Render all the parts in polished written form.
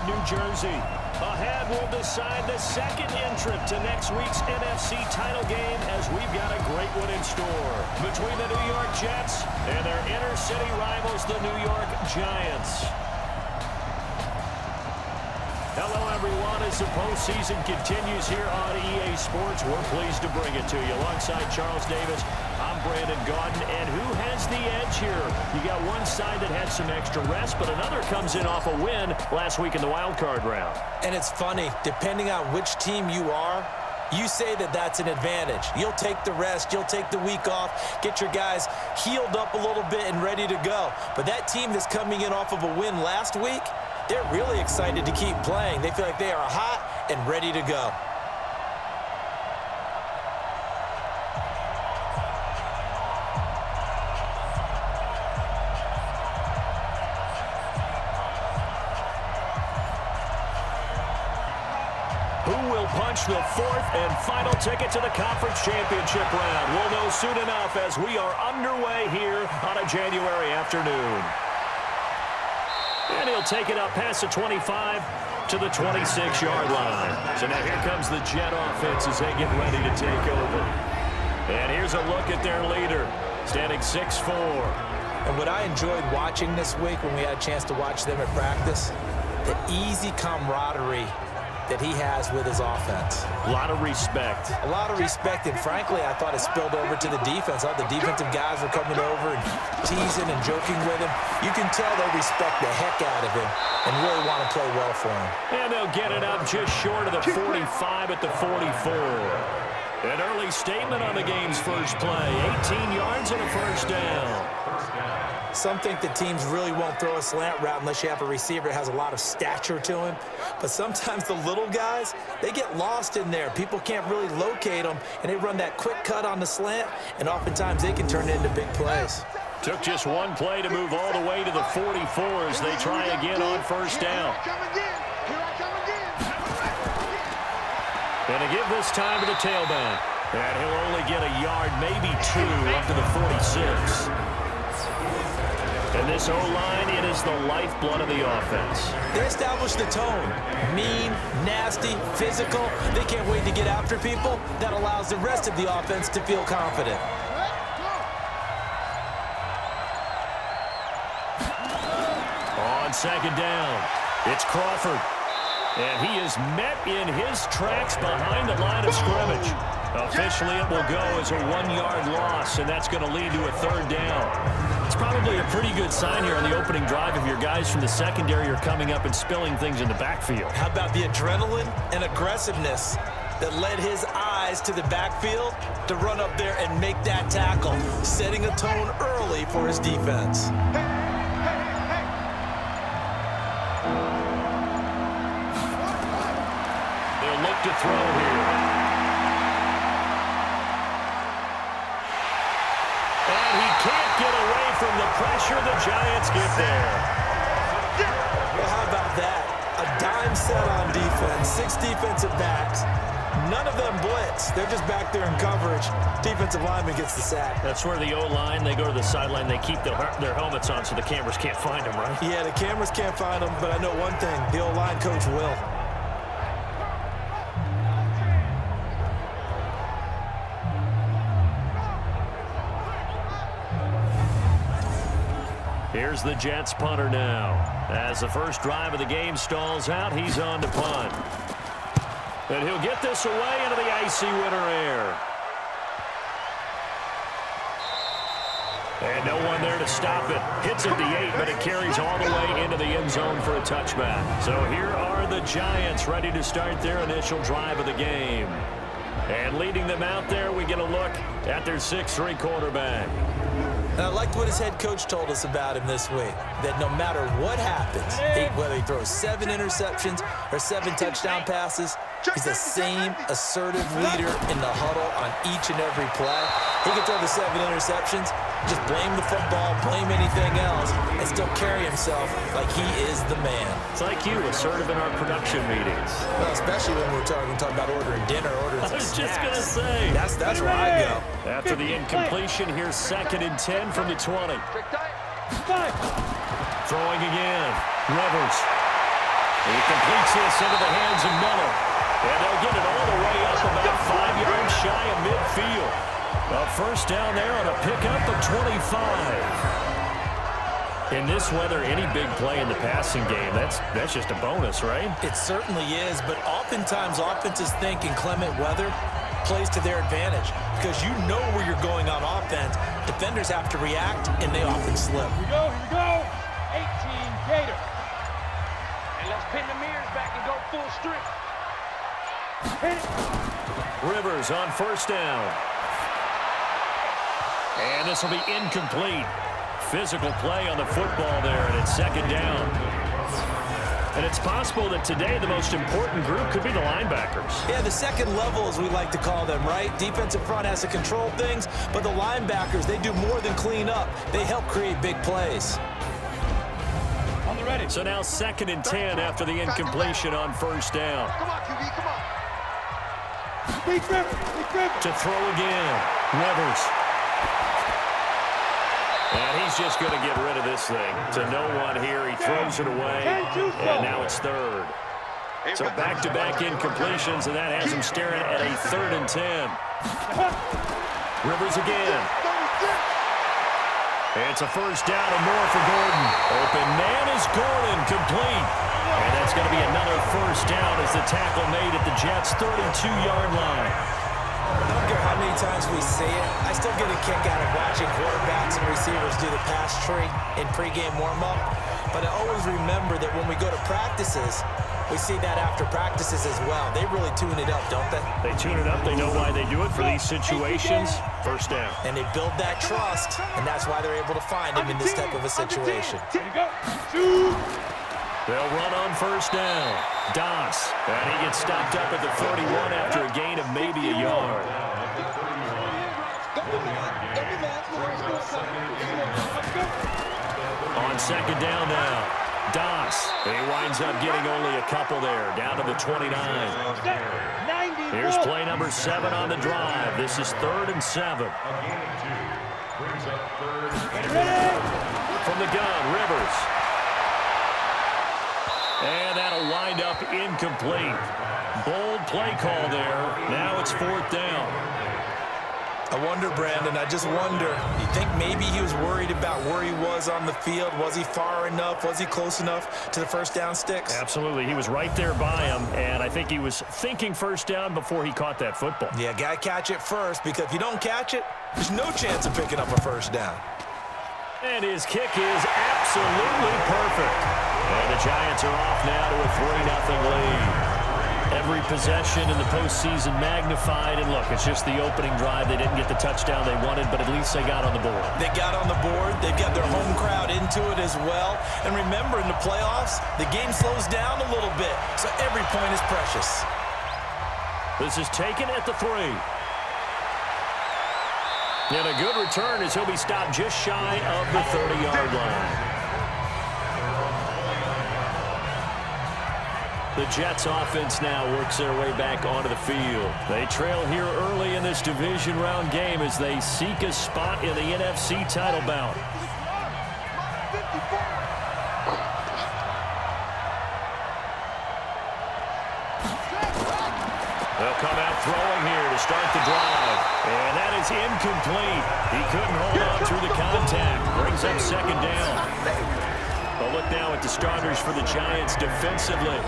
Bedford, New Jersey. Ahead, we'll decide the second entrant to next week's NFC title game as we've got a great one in store between the New York Jets and their inner-city rivals, the New York Giants. Hello, everyone. As the postseason continues here on EA Sports, we're pleased to bring it to you. Alongside Charles Davis, I'm Brandon Gaudin. And who has the edge here? You got one side that had some extra rest, but another comes in off a win last week in the wild card round. And it's funny, depending on which team you are, you say that that's an advantage. You'll take the rest, you'll take the week off, get your guys healed up a little bit and ready to go. But that team that's coming in off of a win last week, they're really excited to keep playing. They feel like they are hot and ready to go. Who will punch the fourth and final ticket to the conference championship round? We'll know soon enough as we are underway here on a January afternoon. And he'll take it up past the 25 to the 26-yard line. So now here comes the Jet offense as they get ready to take over. And here's a look at their leader, standing 6'4". And what I enjoyed watching this week when we had a chance to watch them at practice, the easy camaraderie that he has with his offense. A lot of respect. A lot of respect, and frankly, I thought it spilled over to the defense. All the defensive guys were coming over and teasing and joking with him. You can tell they respect the heck out of him and really want to play well for him. And they'll get it up just short of the 45 at the 44. An early statement on the game's first play. 18 yards and a first down. Some think that teams really won't throw a slant route unless you have a receiver that has a lot of stature to him. But sometimes the little guys, they get lost in there. People can't really locate them, and they run that quick cut on the slant, and oftentimes they can turn it into big plays. Took just one play to move all the way to the 44 as they try again on first down. And to give this time to the tailback. And he'll only get a yard, maybe two, up to the 46. And this O-line, it is the lifeblood of the offense. They establish the tone. Mean, nasty, physical. They can't wait to get after people. That allows the rest of the offense to feel confident. On second down, it's Crawford. And he is met in his tracks behind the line of scrimmage. Officially, it will go as a 1-yard loss, and that's going to lead to a third down. It's probably a pretty good sign here on the opening drive if your guys from the secondary are coming up and spilling things in the backfield. How about the adrenaline and aggressiveness that led his eyes to the backfield to run up there and make that tackle, setting a tone early for his defense. They'll look to throw here. And he can't get away from the pressure. The Giants get there. Well, how about that? A dime set on defense, 6 defensive backs. None of them blitz. They're just back there in coverage. Defensive lineman gets the sack. That's where the O-line, they go to the sideline, they keep their helmets on so the cameras can't find them, right? Yeah, the cameras can't find them, but I know one thing. The O-line coach will. Here's the Jets punter now. As the first drive of the game stalls out, he's on to punt. And he'll get this away into the icy winter air. And no one there to stop it. Hits at the 8, but it carries all the way into the end zone for a touchback. So here are the Giants ready to start their initial drive of the game. And leading them out there, we get a look at their 6'3" quarterback. And I liked what his head coach told us about him this week, that no matter what happens, whether he throws 7 interceptions or 7 touchdown passes, he's the same assertive leader in the huddle on each and every play. He can throw the 7 interceptions, just blame the football, blame anything else, and still carry himself like he is the man. It's like you, assertive in our production meetings. Well, especially when we're talking about ordering dinner, ordering some I was just snacks. going to say. That's where I go. After the incompletion, here's 2nd and 10 from the 20. Throwing again. Rivers. He completes this into the hands of Miller. And they'll get it all the way up about 5 yards shy of midfield. A first down there on a pickup of 25. In this weather, any big play in the passing game, that's just a bonus, right? It certainly is, but oftentimes offenses think in clement weather plays to their advantage because you know where you're going on offense. Defenders have to react, and they often slip. Here we go. 18 Gator. And let's pin the mirrors back and go full strength. Hit it. Rivers on first down. And this will be incomplete. Physical play on the football there, and it's second down. And it's possible that today the most important group could be the linebackers. Yeah, the second level, as we like to call them, right? Defensive front has to control things, but the linebackers, they do more than clean up. They help create big plays. On the ready. So now 2nd and 10 after the incompletion on first down. Come on, QB, come on. Big Rivers, Big Rivers. To throw again, Rivers. And he's just going to get rid of this thing. To no one here, he throws it away, and now it's third. So back-to-back incompletions, and that has him staring at a 3rd and 10. Rivers again. It's a first down and more for Gordon. Open man is Gordon, complete. And that's going to be another first down as the tackle made at the Jets' 32-yard line. I don't care how many times we see it. I still get a kick out of watching quarterbacks and receivers do the pass tree in pregame warm-up. But I always remember that when we go to practices, we see that after practices as well. They really tune it up, don't they? They tune it up. They know why they do it for these situations. First down. And they build that trust, and that's why they're able to find him in this type of a situation. Here we go. Two. They'll run on first down. Das. And he gets stopped up at the 31 after a gain of maybe a yard. On second down now. Das. He winds up getting only a couple there, down to the 29. Here's play number 7 on the drive. This is 3rd and 7. From the gun, Rivers. And that'll wind up incomplete. Bold play call there. Now it's 4th down. I wonder, Brandon, I just wonder, you think maybe he was worried about where he was on the field? Was he far enough? Was he close enough to the first down sticks? Absolutely. He was right there by him, and I think he was thinking first down before he caught that football. Yeah, got to catch it first, because if you don't catch it, there's no chance of picking up a first down. And his kick is absolutely perfect. And the Giants are off now to a 3-0 lead. Every possession in the postseason magnified. And look, it's just the opening drive. They didn't get the touchdown they wanted, but at least they got on the board. They got on the board. They've got their home crowd into it as well. And remember, in the playoffs, the game slows down a little bit, so every point is precious. This is taken at the 3. And a good return as he'll be stopped just shy of the 30-yard line. The Jets offense now works their way back onto the field. They trail here early in this division round game as they seek a spot in the NFC title bout. They'll come out throwing here to start the drive. And that is incomplete. He couldn't hold on through the contact. Brings up second down. But look now at the starters for the Giants defensively.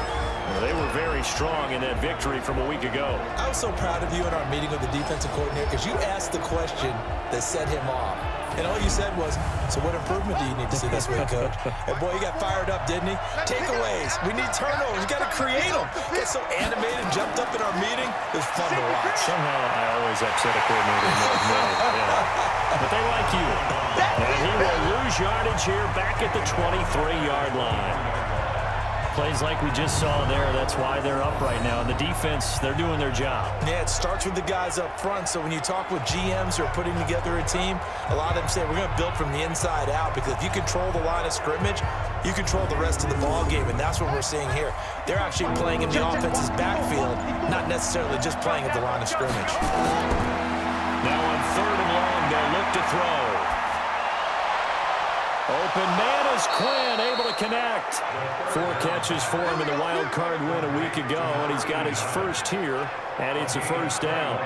Well, they were very strong in that victory from a week ago. I was so proud of you in our meeting with the defensive coordinator because you asked the question that set him off. And all you said was, so what improvement do you need to see this week, Coach? And boy, he got fired up, didn't he? Takeaways. We need turnovers. We got to create them. Get so animated, jumped up in our meeting. It was fun to watch. Somehow I always upset a coordinator more than me. Yeah. But they like you. And he will lose yardage here back at the 23-yard line. Plays like we just saw there. That's why they're up right now. And the defense, they're doing their job. Yeah, it starts with the guys up front. So when you talk with GMs who are putting together a team, a lot of them say we're going to build from the inside out, because if you control the line of scrimmage, you control the rest of the ball game, and that's what we're seeing here. They're actually playing in the offense's backfield, not necessarily just playing at the line of scrimmage. Now on 3rd and long, they'll look to throw. Open man is Here's Quinn, able to connect. 4 catches for him in the wild card win a week ago, and he's got his first here, and it's a first down.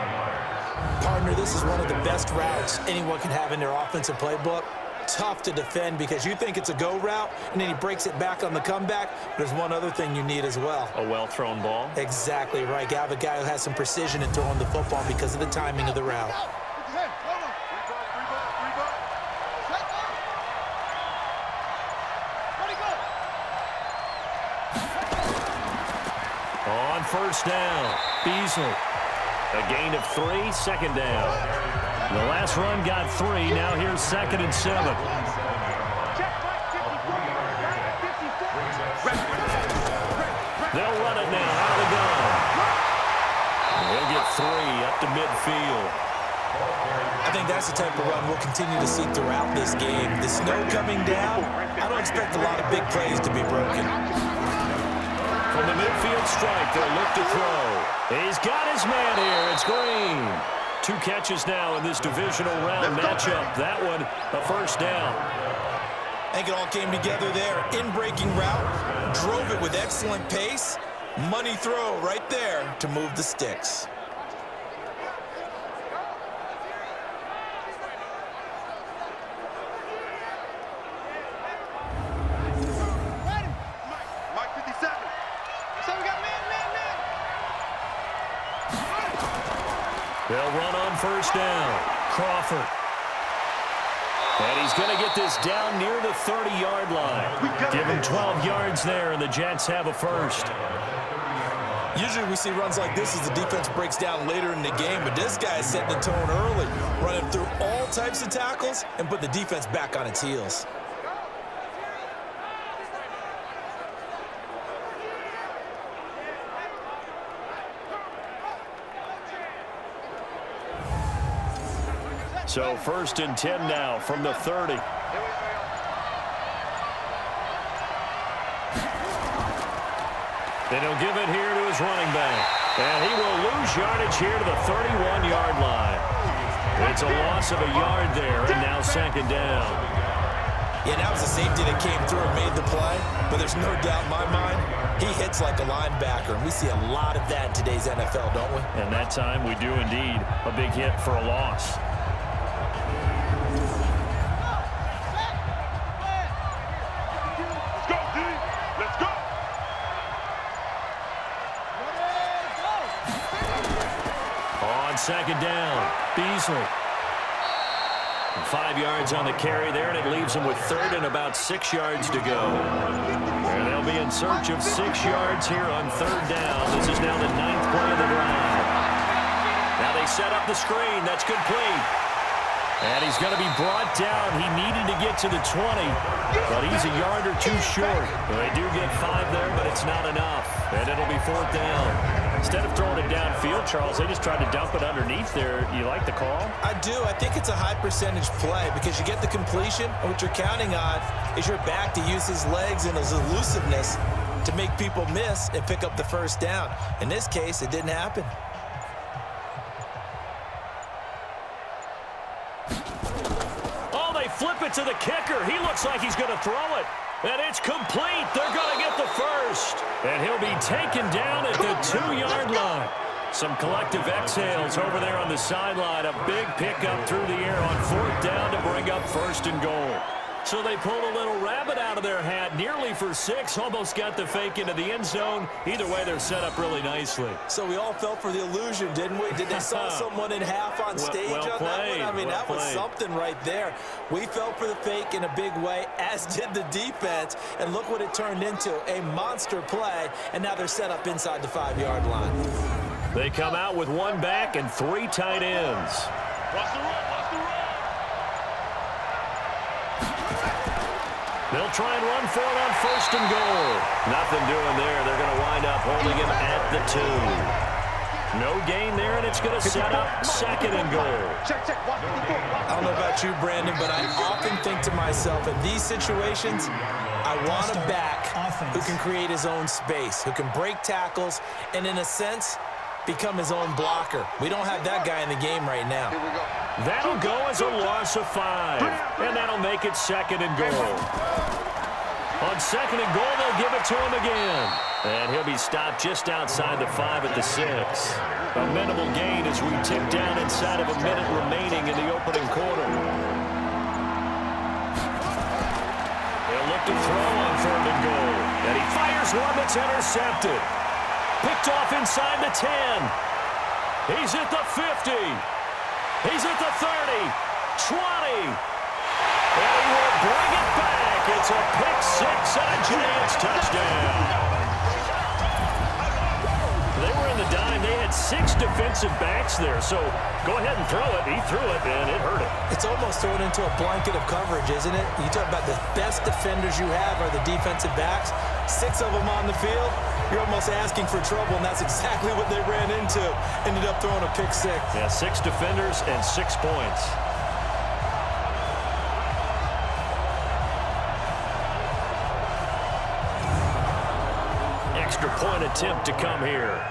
Partner, this is one of the best routes anyone can have in their offensive playbook. Tough to defend because you think it's a go route, and then he breaks it back on the comeback. There's one other thing you need as well. A well-thrown ball? Exactly right. You have a guy who has some precision in throwing the football because of the timing of the route. On first down, Beasley. A gain of 3, second down. The last run got 3. Now here's 2nd and 7. They'll run it now out of the gun. They'll get 3 up to midfield. I think that's the type of run we'll continue to see throughout this game. The snow coming down, I don't expect a lot of big plays to be broken. From the midfield strike, they'll look to throw. He's got his man here. It's Green. 2 catches now in this divisional round matchup. That one, a first down. I think it all came together there. In-breaking route, drove it with excellent pace. Money throw right there to move the sticks. They'll run on first down. Crawford. And he's going to get this down near the 30-yard line. Give him 12 yards there, and the Jets have a first. Usually we see runs like this as the defense breaks down later in the game, but this guy is setting the tone early, running through all types of tackles and put the defense back on its heels. So 1st and 10 now from the 30. Then he'll give it here to his running back. And he will lose yardage here to the 31-yard line. It's a loss of a yard there, and now 2nd down. Yeah, that was a safety that came through and made the play, but there's no doubt in my mind, he hits like a linebacker, and we see a lot of that in today's NFL, don't we? And that time we do indeed. A big hit for a loss. Second down, Beasley. 5 yards on the carry there, and it leaves him with 3rd and about 6 yards to go. And they'll be in search of 6 yards here on 3rd down. This is now the 9th play of the drive. Now they set up the screen. That's complete. And he's going to be brought down. He needed to get to the 20, but he's a yard or 2 short. They do get 5 there, but it's not enough. And it'll be 4th down. Instead of throwing it downfield, Charles, they just tried to dump it underneath there. You like the call? I do. I think it's a high percentage play because you get the completion, and what you're counting on is your back to use his legs and his elusiveness to make people miss and pick up the 1st down. In this case, it didn't happen. Oh, they flip it to the kicker. He looks like he's going to throw it. And it's complete. They're going to get the first. And he'll be taken down at the 2-yard line. Some collective exhales over there on the sideline. A big pickup through the air on 4th down to bring up 1st and goal. So they pulled a little rabbit out of their hat, nearly for 6, almost got the fake into the end zone. Either way, they're set up really nicely. So we all fell for the illusion, didn't we? Did they saw someone in half on stage on that one? I mean, that was something right there. We fell for the fake in a big way, as did the defense. And look what it turned into, a monster play. And now they're set up inside the 5-yard line. They come out with 1 back and 3 tight ends. Watch the run, watch the run. They'll try and run for it on 1st and goal. Nothing doing there. They're going to wind up holding him at the 2. No gain there, and it's going to set up 2nd and goal. I don't know about you, Brandon, but I often think to myself, in these situations, I want a back who can create his own space, who can break tackles, and in a sense, become his own blocker. We don't have that guy in the game right now. That'll go as a loss of 5, and that'll make it 2nd and goal. On 2nd and goal, they'll give it to him again. And he'll be stopped just outside the 5 at the 6. A minimal gain as we tick down inside of a minute remaining in the opening quarter. They'll look to throw on 3rd and goal. And he fires one that's intercepted. Picked off inside the 10. He's at the 50. He's at the 30. 20. And he will bring it back. It's a pick 6 and a Giants touchdown. They were in the dime. They had 6 defensive backs there. So go ahead and throw it. He threw it, and it hurt him. It's almost thrown into a blanket of coverage, isn't it? You talk about the best defenders you have are the defensive backs. 6 of them on the field. You're almost asking for trouble, and that's exactly what they ran into. Ended up throwing a pick 6. Yeah, 6 defenders and 6 points. Extra point attempt to come here.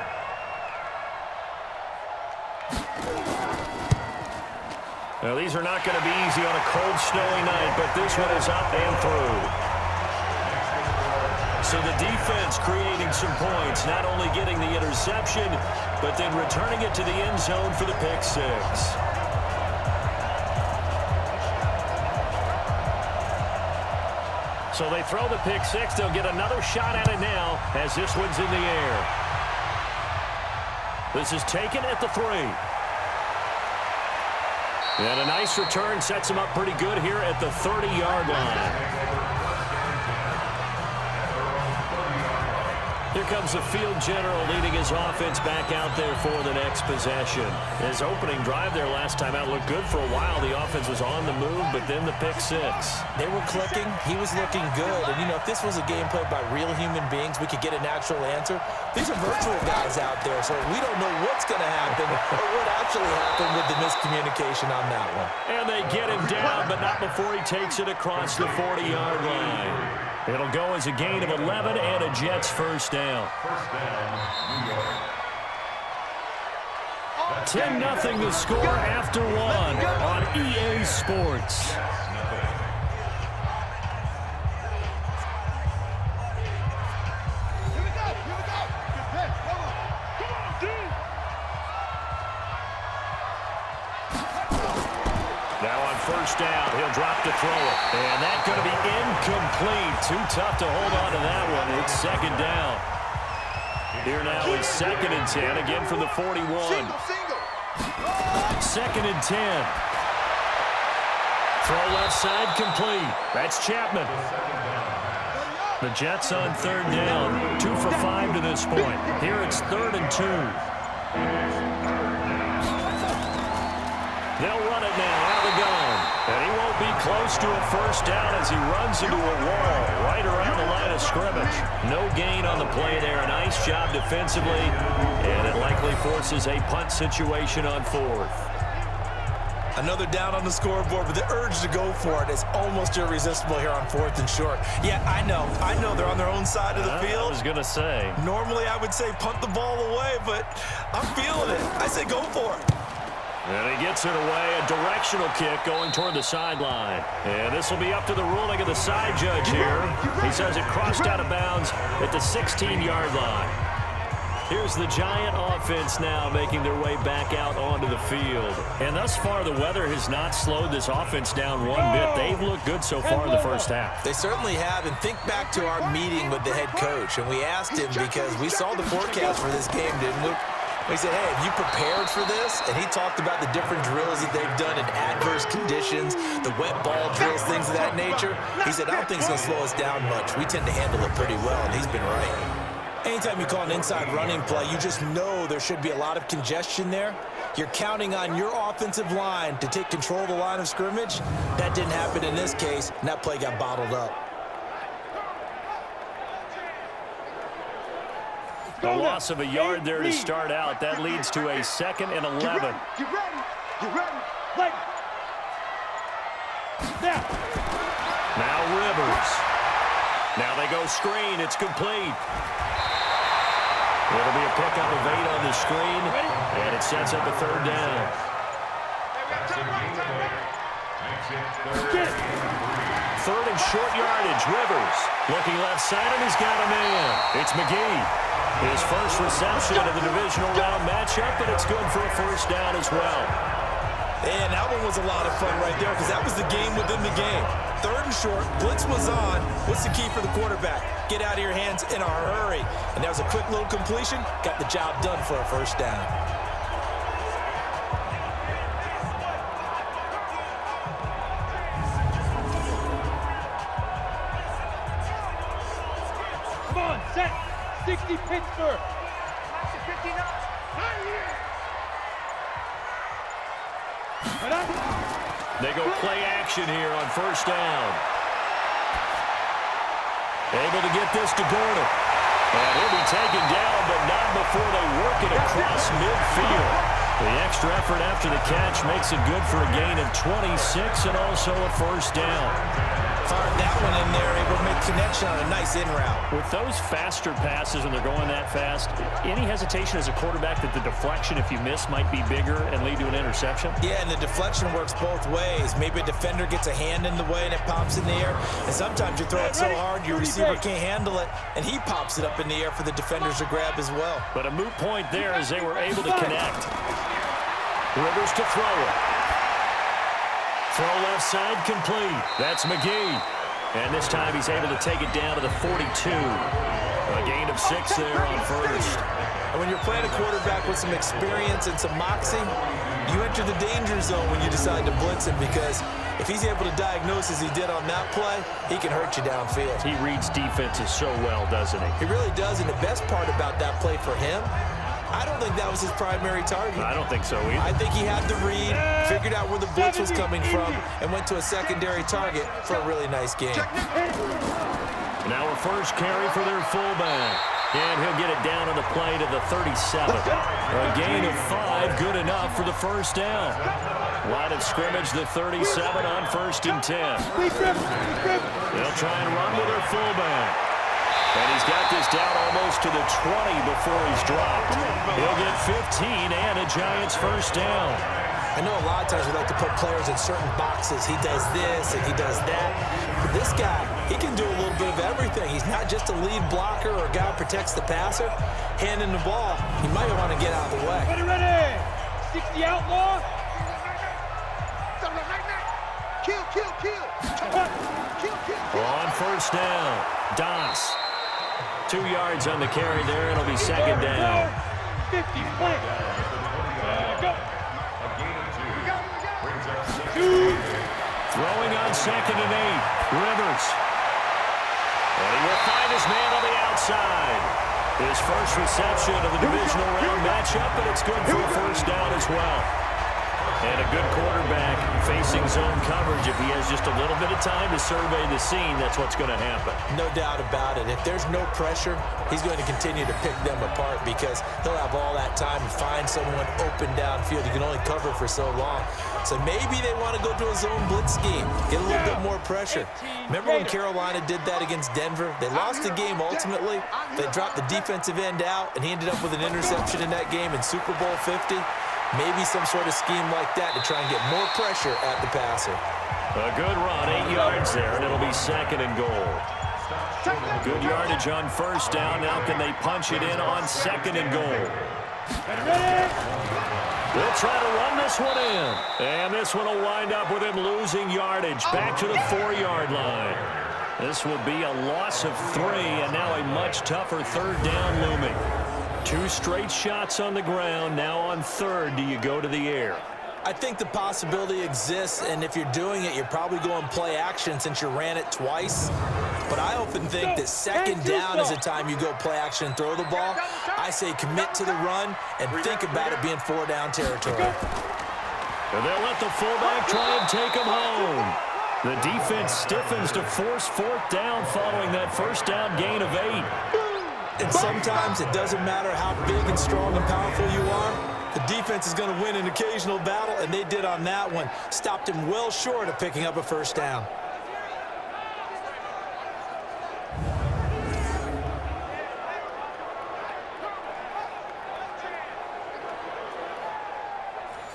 Now, these are not going to be easy on a cold, snowy night, but this one is up and through. So the defense creating some points, not only getting the interception, but then returning it to the end zone for the pick 6. So they throw the pick 6. They'll get another shot at it now as this one's in the air. This is taken at the 3. And a nice return sets him up pretty good here at the 30-yard line. Here comes the field general leading his offense back out there for the next possession. His opening drive there last time out looked good for a while. The offense was on the move, but then the pick 6. They were clicking. He was looking good. And, you know, if this was a game played by real human beings, we could get a natural answer. These are virtual guys out there, so we don't know what's going to happen or what actually happened with the miscommunication on that one. And they get him down, but not before he takes it across the 40-yard line. It'll go as a gain of 11 and a Jets first down. 10-0 the score after 1 on EA Sports. Now on first down, he'll drop to throw it. And that's going to be incomplete. Too tough to hold on to that one. It's 2nd down. Here now is 2nd and 10, again from the 41. 2nd and 10. Throw left side complete. That's Chapman. The Jets on 3rd down. 2 for 5 to this point. Here it's 3rd and 2. They'll run it now, out of the gun. And he won't be close to a first down as he runs into a wall right around the line of scrimmage. No gain on the play there. A nice job defensively. And it likely forces a punt situation on 4th. Another down on the scoreboard, but the urge to go for it is almost irresistible here on 4th and short. Yeah, I know they're on their own side of the field. I was going to say. Normally I would say punt the ball away, but I'm feeling it. I say go for it. And he gets it away, a directional kick going toward the sideline. And this will be up to the ruling of the side judge here. He says it crossed out of bounds at the 16-yard line. Here's the Giant offense now making their way back out onto the field. And thus far, the weather has not slowed this offense down one bit. They've looked good so far in the first half. They certainly have. And think back to our meeting with the head coach. And we asked him because we saw the forecast for this game, didn't we? We said, hey, have you prepared for this? And he talked about the different drills that they've done in adverse conditions, the wet ball drills, things of that nature. He said, I don't think it's going to slow us down much. We tend to handle it pretty well, and he's been right. Anytime you call an inside running play, you just know there should be a lot of congestion there. You're counting on your offensive line to take control of the line of scrimmage. That didn't happen in this case, and that play got bottled up. A loss of a yard there to start out. That leads to a 2nd and 11. Get ready. Like. Now Rivers. Now they go screen. It's complete. It'll be a pickup of 8 on the screen, and it sets up a 3rd down. third and short yardage. Rivers looking left side, and he's got a man. It's McGee. His first reception of the divisional round matchup, and it's good for a first down as well. And that one was a lot of fun right there because that was the game within the game. Third and short, blitz was on. What's the key for the quarterback? Get out of your hands in a hurry. And that was a quick little completion. Got the job done for a first down. Come on, set. 60 Pittsburgh. 59. They go play action here on first down. Able to get this to Gordon. And he'll be taken down, but not before they work it across midfield. The extra effort after the catch makes it good for a gain of 26 and also a first down. Fired that one in there, able to make connection on a nice in route. With those faster passes when they're going that fast, any hesitation as a quarterback that the deflection, if you miss, might be bigger and lead to an interception? Yeah, and the deflection works both ways. Maybe a defender gets a hand in the way and it pops in the air. And sometimes you throw it so hard your receiver can't handle it, and he pops it up in the air for the defenders to grab as well. But a moot point there as they were able to connect. Rivers to throw it. Throw left side complete. That's McGee. And this time he's able to take it down to the 42. A gain of 6 there on first. And when you're playing a quarterback with some experience and some moxie, you enter the danger zone when you decide to blitz him because if he's able to diagnose as he did on that play, he can hurt you downfield. He reads defenses so well, doesn't he? He really does, and the best part about that play for him, I don't think that was his primary target. I don't think so either. I think he had the read, figured out where the blitz was coming from, and went to a secondary target for a really nice game. Now a first carry for their fullback. And he'll get it down on the play to the 37. A gain of 5, good enough for the first down. Line of scrimmage, the 37 on first and 10. They'll try and run with their fullback. And he's got this down almost to the 20 before he's dropped. He'll get 15 and a Giants first down. I know a lot of times we like to put players in certain boxes. He does this and he does that. But this guy, he can do a little bit of everything. He's not just a lead blocker or a guy who protects the passer. Handing the ball, he might want to get out of the way. Ready. 60 outlaw. On first down, Das. 2 yards on the carry there. It'll be second down. 50, play. Go. Throwing on second and 8. Rivers. And he will find his man on the outside. His first reception of the divisional round matchup, but it's good for a first down as well. And a good quarterback facing zone coverage. If he has just a little bit of time to survey the scene, that's what's going to happen. No doubt about it. If there's no pressure, he's going to continue to pick them apart because he'll have all that time to find someone open downfield. He can only cover for so long. So maybe they want to go to a zone blitz scheme, get a little bit more pressure. Remember when Carolina did that against Denver? They lost the game ultimately. They dropped the defensive end out, and he ended up with an interception in that game in Super Bowl 50. Maybe some sort of scheme like that to try and get more pressure at the passer. A good run, 8 yards there, and it'll be second and goal. Good yardage on first down. Now can they punch it in on second and goal? They'll try to run this one in. And this one will wind up with him losing yardage back to the 4-yard line. This will be a loss of 3, and now a much tougher third down looming. 2 straight shots on the ground. Now on third, do you go to the air? I think the possibility exists, and if you're doing it, you're probably going play action since you ran it twice. But I often think that second down is the time you go play action and throw the ball. I say commit to the run and think about it being 4-down territory. And they'll let the fullback try and take him home. The defense stiffens to force 4th down following that first down gain of 8. And sometimes it doesn't matter how big and strong and powerful you are. The defense is going to win an occasional battle, and they did on that one. Stopped him well short of picking up a first down.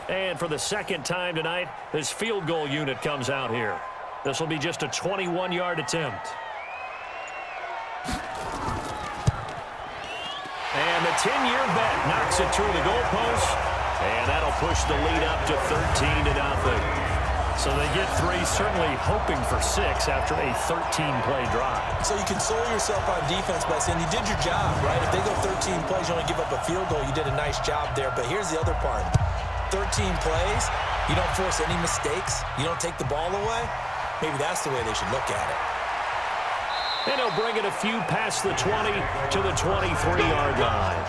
And for the second time tonight, this field goal unit comes out here. This will be just a 21-yard attempt. And the 10-year vet knocks it through the goalpost, and that'll push the lead up to 13-0. So they get 3, certainly hoping for 6 after a 13-play drive. So you console yourself on defense by saying you did your job, right? If they go 13 plays, you only give up a field goal, you did a nice job there. But here's the other part. 13 plays, you don't force any mistakes, you don't take the ball away. Maybe that's the way they should look at it. And he'll bring it a few past the 20 to the 23-yard line.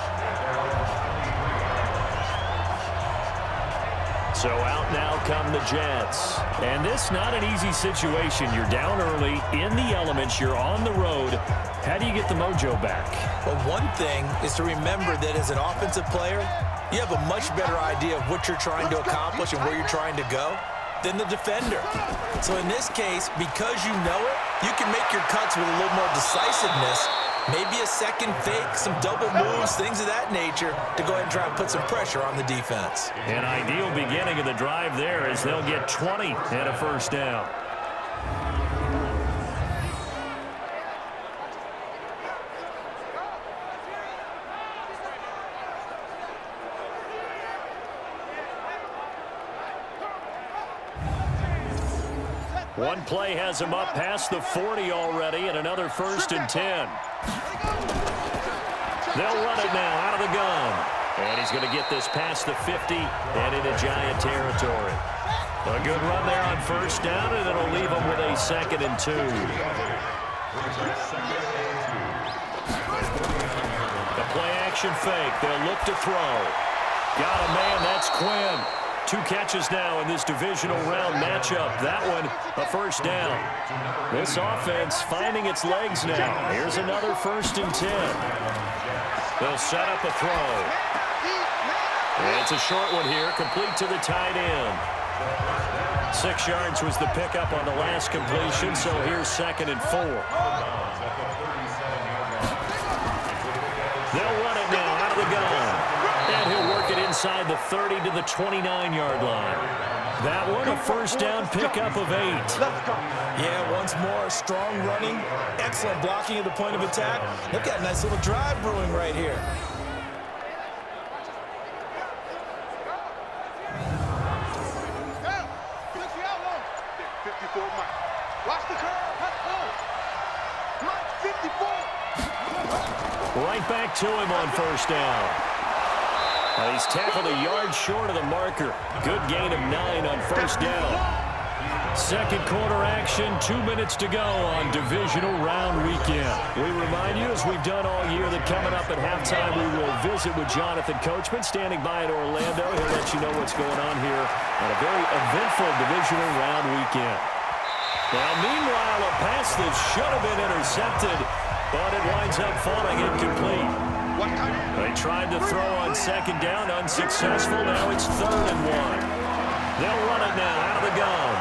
So out now come the Jets. And this not an easy situation. You're down early, in the elements, you're on the road. How do you get the mojo back? Well, one thing is to remember that as an offensive player, you have a much better idea of what you're trying to accomplish and where you're trying to go than the defender. So in this case, because you know it, you can make your cuts with a little more decisiveness, maybe a second fake, some double moves, things of that nature, to go ahead and try and put some pressure on the defense. An ideal beginning of the drive there as they'll get 20 and a first down. One play has him up past the 40 already, and another 1st and 10. They'll run it now out of the gun. And he's going to get this past the 50 and into Giant territory. A good run there on 1st down, and it'll leave him with a 2nd and 2. The play-action fake. They'll look to throw. Got a man. That's Quinn. 2 catches now in this divisional round matchup. That one, a 1st down. This offense finding its legs now. Here's another 1st and 10. They'll set up a throw. And it's a short one here, complete to the tight end. 6 yards was the pickup on the last completion, so here's 2nd and 4. They'll run it now out of the gun. And he'll work it inside the 30 to the 29-yard line. That one, a 1st down pickup of 8. Yeah, once more, strong running, excellent blocking at the point of attack. Look at a nice little drive brewing right here. Watch the curve. Mike 54. Right back to him on 1st down. He's tackled a yard short of the marker. Good gain of 9 on 1st down. 2nd quarter action, 2 minutes to go on divisional round weekend. We remind you, as we've done all year, that coming up at halftime, we will visit with Jonathan Coachman, standing by in Orlando. He'll let you know what's going on here on a very eventful divisional round weekend. Now, meanwhile, a pass that should have been intercepted, but it winds up falling incomplete. They tried to throw on 2nd down, unsuccessful. Now it's 3rd and 1. They'll run it now out of the gun.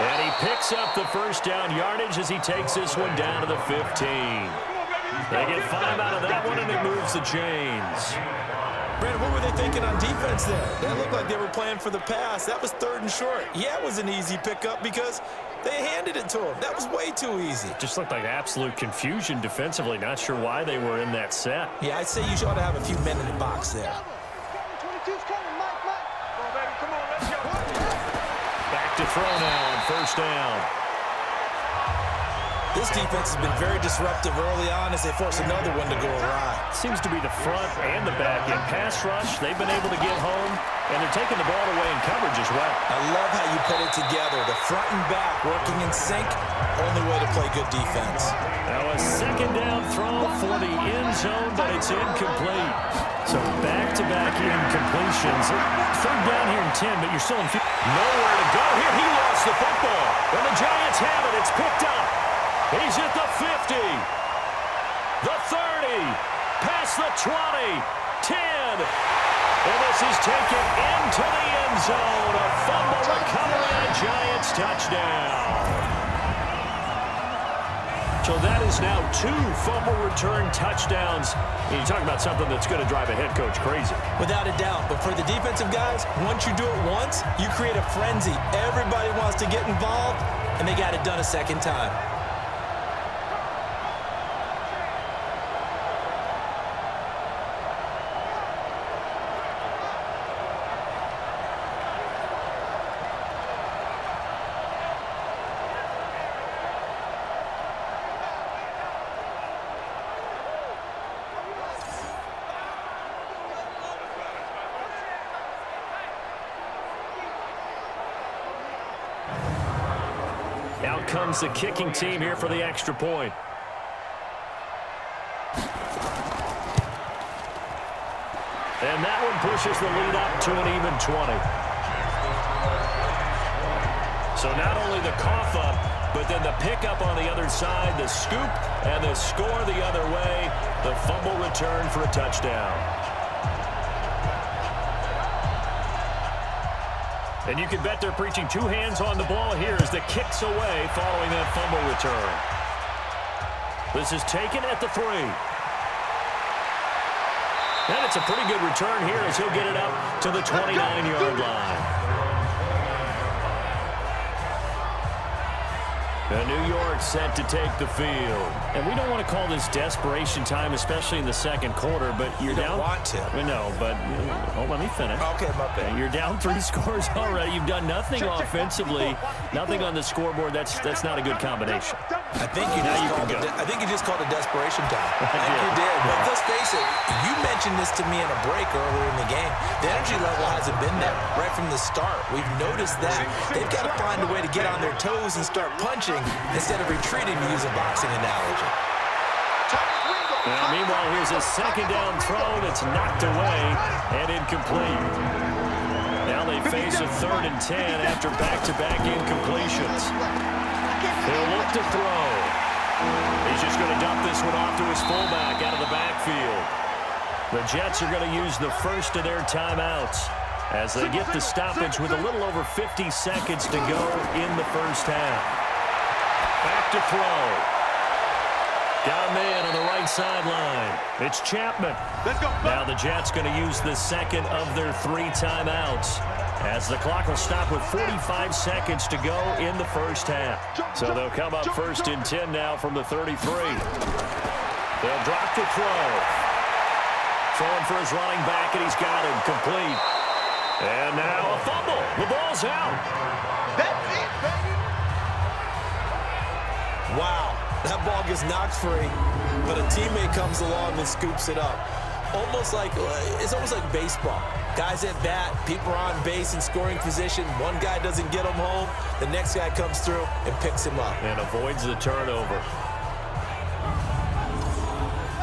And he picks up the 1st down yardage as he takes this one down to the 15. They get 5 out of that one, and it moves the chains. Brandon, what were they thinking on defense there? They looked like they were playing for the pass. That was 3rd and short. Yeah, it was an easy pickup because they handed it to him. That was way too easy. Just looked like absolute confusion defensively. Not sure why they were in that set. Yeah, I'd say you ought to have a few men in the box there. 22's coming, Mike. Come on, baby. Come on, let's go. Back to throw now on 1st down. This defense has been very disruptive early on as they force another one to go awry. Seems to be the front and the back end. Pass rush, they've been able to get home, and they're taking the ball away in coverage as well. I love how you put it together. The front and back working in sync, only way to play good defense. Now a 2nd down throw for the end zone, but it's incomplete. So back-to-back incompletions. 3rd down here in 10, but you're still in field. Nowhere to go here. He lost the football. And the Giants have it. It's picked up. He's at the 50, the 30, past the 20, 10. And this is taken into the end zone. A fumble recovery and a Giants touchdown. So that is now 2 fumble return touchdowns. And you talk about something that's going to drive a head coach crazy. Without a doubt. But for the defensive guys, once you do it once, you create a frenzy. Everybody wants to get involved, and they got it done a second time. Out comes the kicking team here for the extra point. And that one pushes the lead up to an even 20. So not only the cough up, but then the pickup on the other side, the scoop, and the score the other way. The fumble return for a touchdown. And you can bet they're preaching 2 hands on the ball here as the kick's away following that fumble return. This is taken at the 3. And it's a pretty good return here as he'll get it up to the 29-yard line. And New York set to take the field. And we don't want to call this desperation time, especially in the second quarter, but you're down. You don't want to. No, but let me finish. Okay, my bad. You're down 3 scores already. You've done nothing offensively, nothing on the scoreboard. That's not a good combination. I think you just called it desperation time. I think you did. But let's face it, you mentioned this to me in a break earlier in the game. The energy level hasn't been there right from the start. We've noticed that. They've got to find a way to get on their toes and start punching instead of retreating, to use a boxing analogy. Now, meanwhile, here's a second down throw that's knocked away and incomplete. Now they face a 3rd and 10 after back-to-back incompletions. They'll look to throw. He's just going to dump this one off to his fullback out of the backfield. The Jets are going to use the first of their timeouts as they get the stoppage with a little over 50 seconds to go in the first half. Back to throw. Got a man on the right sideline. It's Chapman. Now the Jets going to use the second of their 3 timeouts as the clock will stop with 45 seconds to go in the first half. So they'll come up 1st and 10 now from the 33. They'll drop the throw. Throwing for his running back, and he's got him complete. And now a fumble. The ball's out. That's it, baby. Wow, that ball gets knocked free, but a teammate comes along and scoops it up. It's almost like baseball. Guys at bat, people are on base in scoring position. One guy doesn't get him home. The next guy comes through and picks him up. And avoids the turnover.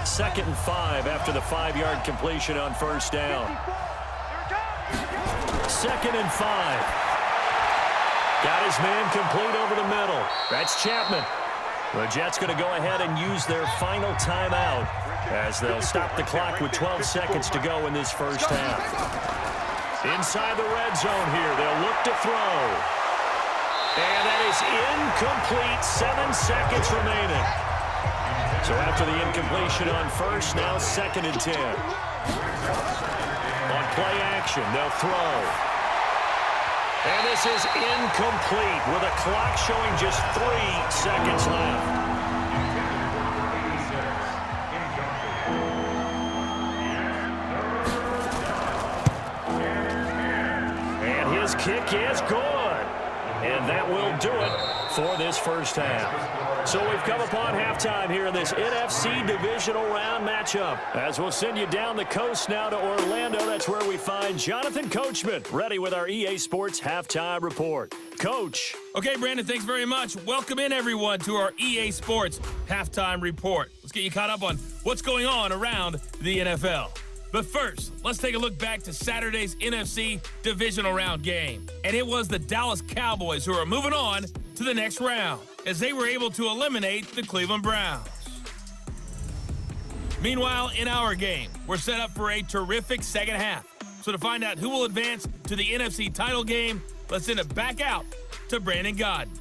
2nd and 5 after the 5-yard completion on 1st down. 2nd and 5. Got his man complete over the middle. That's Chapman. The Jets going to go ahead and use their final timeout as they'll stop the clock with 12 seconds to go in this first half. Inside the red zone here, they'll look to throw. And that is incomplete. 7 seconds remaining. So after the incompletion on 1st, now 2nd and 10. On play action, they'll throw. And this is incomplete with a clock showing just 3 seconds left. And his kick is good. And that will do it for this first half. So we've come upon halftime here in this NFC Divisional Round matchup. As we'll send you down the coast now to Orlando, that's where we find Jonathan Coachman, ready with our EA Sports Halftime Report. Coach. Okay, Brandon, thanks very much. Welcome in, everyone, to our EA Sports Halftime Report. Let's get you caught up on what's going on around the NFL. But first, let's take a look back to Saturday's NFC Divisional Round game. And it was the Dallas Cowboys who are moving on to the next round, as they were able to eliminate the Cleveland Browns. Meanwhile, in our game, we're set up for a terrific second half. So to find out who will advance to the NFC title game, let's send it back out to Brandon Godden.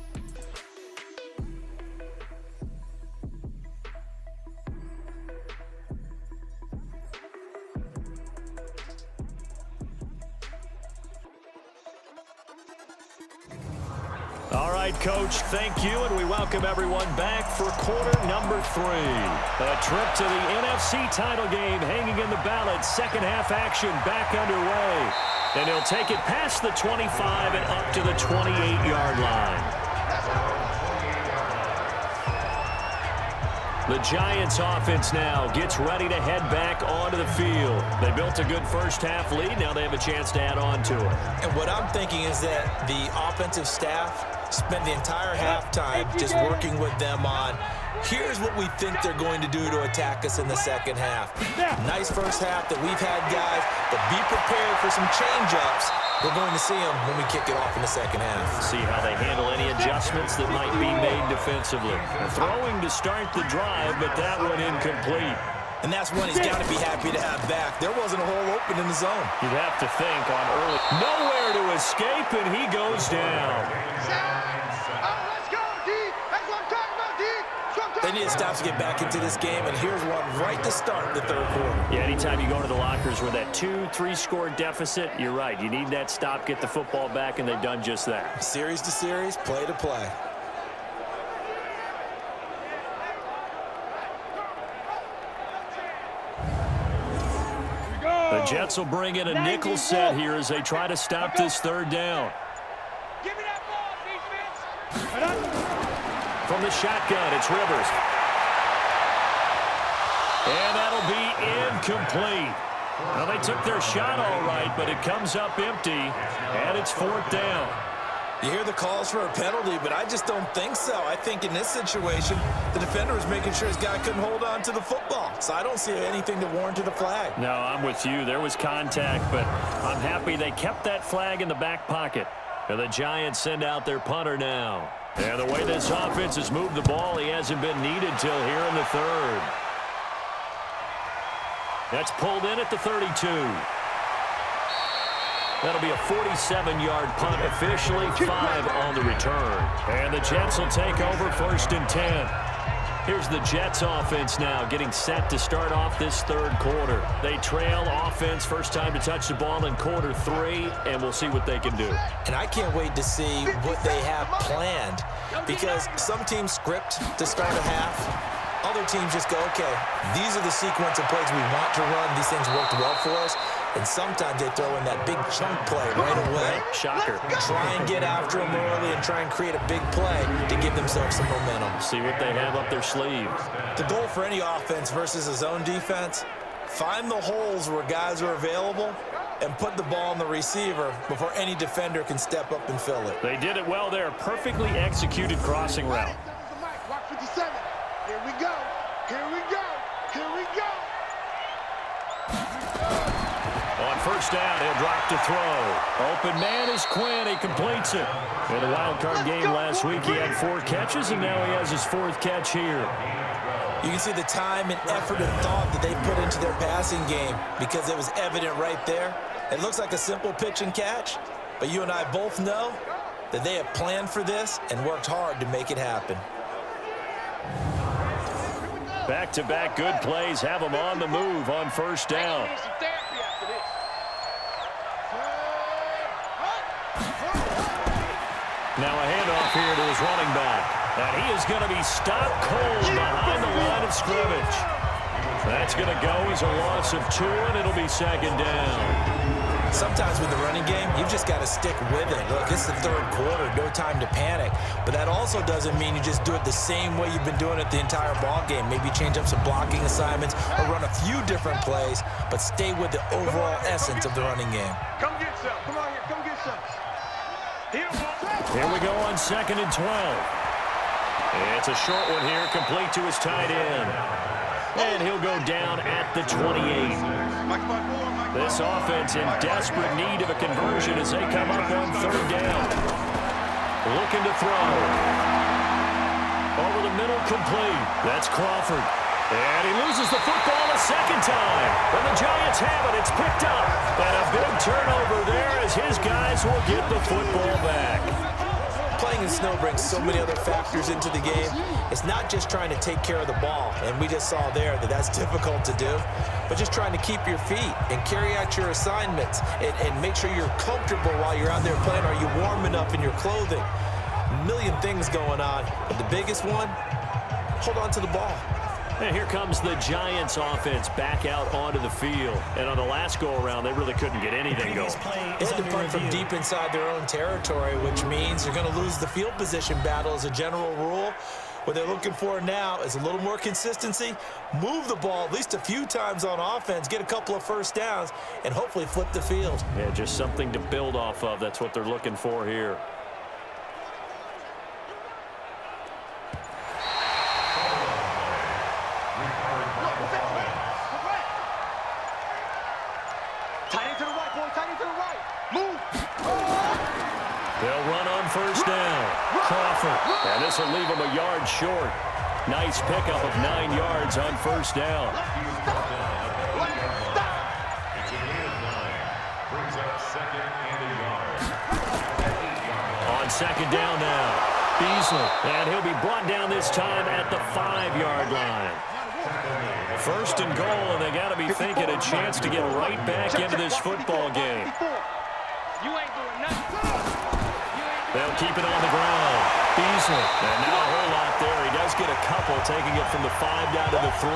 All right, Coach, thank you, and we welcome everyone back for quarter number 3. A trip to the NFC title game hanging in the balance. Second half action back underway. And he'll take it past the 25 and up to the 28-yard line. The Giants offense now gets ready to head back onto the field. They built a good first half lead. Now they have a chance to add on to it. And what I'm thinking is that the offensive staff spent the entire halftime just working with them on, here's what we think they're going to do to attack us in the second half. Nice first half that we've had, guys, but be prepared for some change-ups. We're going to see them when we kick it off in the second half. See how they handle any adjustments that might be made defensively. Throwing to start the drive, but that one incomplete. And that's one he's got to be happy to have back. There wasn't a hole open in the zone. You'd have to think on early. Nowhere to escape, and he goes down. Let's go, D. That's what I'm talking about, D. They need to stop to get back into this game, and here's one right to start the third quarter. Yeah, anytime you go to the lockers with that 2-3 score deficit, you're right. You need that stop, get the football back, and they've done just that. Series to series, play to play. The Jets will bring in a nickel set here as they try to stop this third down. Give me that ball, defense. From the shotgun, it's Rivers. And that'll be incomplete. Well, they took their shot all right, but it comes up empty, and it's fourth down. You hear the calls for a penalty, but I just don't think so. I think in this situation, the defender was making sure his guy couldn't hold on to the football. So I don't see anything to warrant the flag. No, I'm with you. There was contact, but I'm happy they kept that flag in the back pocket. And the Giants send out their punter now. And the way this offense has moved the ball, he hasn't been needed till here in the third. That's pulled in at the 32. That'll be a 47-yard punt, officially 5 on the return. And the Jets will take over first and 10. Here's the Jets offense now getting set to start off this third quarter. They trail offense, first time to touch the ball in quarter 3, and we'll see what they can do. And I can't wait to see what they have planned, because some teams script to start a half. Other teams just go, okay, these are the sequence of plays we want to run. These things worked well for us. And sometimes they throw in that big chunk play right away. Shocker. Try and get after them early and try and create a big play to give themselves some momentum. See what they have up their sleeve. The goal for any offense versus a zone defense, find the holes where guys are available and put the ball on the receiver before any defender can step up and fill it. They did it well there. Perfectly executed crossing route. Watch 57. Here we go. Here we go. Here we go. On first down, he'll drop to throw. Open man is Quinn. He completes it. In the wild card game last week, he had 4 catches, and now he has his 4th catch here. You can see the time and effort and thought that they put into their passing game because it was evident right there. It looks like a simple pitch and catch, but you and I both know that they have planned for this and worked hard to make it happen. Back-to-back good plays have them on the move on first down. Now a handoff here to his running back. And he is going to be stopped cold behind the line of scrimmage. That's going to go as a loss of 2, and it'll be second down. Sometimes with the running game, you've just got to stick with it. Look, it's the third quarter, no time to panic. But that also doesn't mean you just do it the same way you've been doing it the entire ball game. Maybe change up some blocking assignments or run a few different plays, but stay with the overall essence of the running game. Come get some. Come on here. Come get some. Here we go on 2nd and 12. It's a short one here, complete to his tight end. And he'll go down at the 28. This offense in desperate need of a conversion as they come up on third down. Looking to throw. Over the middle, complete. That's Crawford. And he loses the football a second time. And the Giants have it. It's picked up. And a big turnover there as his guys will get the football back. Playing in snow brings so many other factors into the game. It's not just trying to take care of the ball, and we just saw there that that's difficult to do, but just trying to keep your feet and carry out your assignments and make sure you're comfortable while you're out there playing. Are you warm enough in your clothing? A million things going on, but the biggest one, hold on to the ball. And here comes the Giants offense back out onto the field. And on the last go-around, they really couldn't get anything going. They had to punt from deep inside their own territory, which means you're going to lose the field position battle as a general rule. What they're looking for now is a little more consistency, move the ball at least a few times on offense, get a couple of first downs, and hopefully flip the field. Yeah, just something to build off of. That's what they're looking for here. They'll run on first down. Crawford. And this will leave him a yard short. Nice pickup of 9 yards on first down. On second down now. Beasley. And he'll be brought down this time at the 5-yard line. First and goal, and they got to be thinking a chance to get right back into this football game. They'll keep it on the ground. Beasley. And now a whole lot there. He does get a couple, taking it from the 5 down to the 3.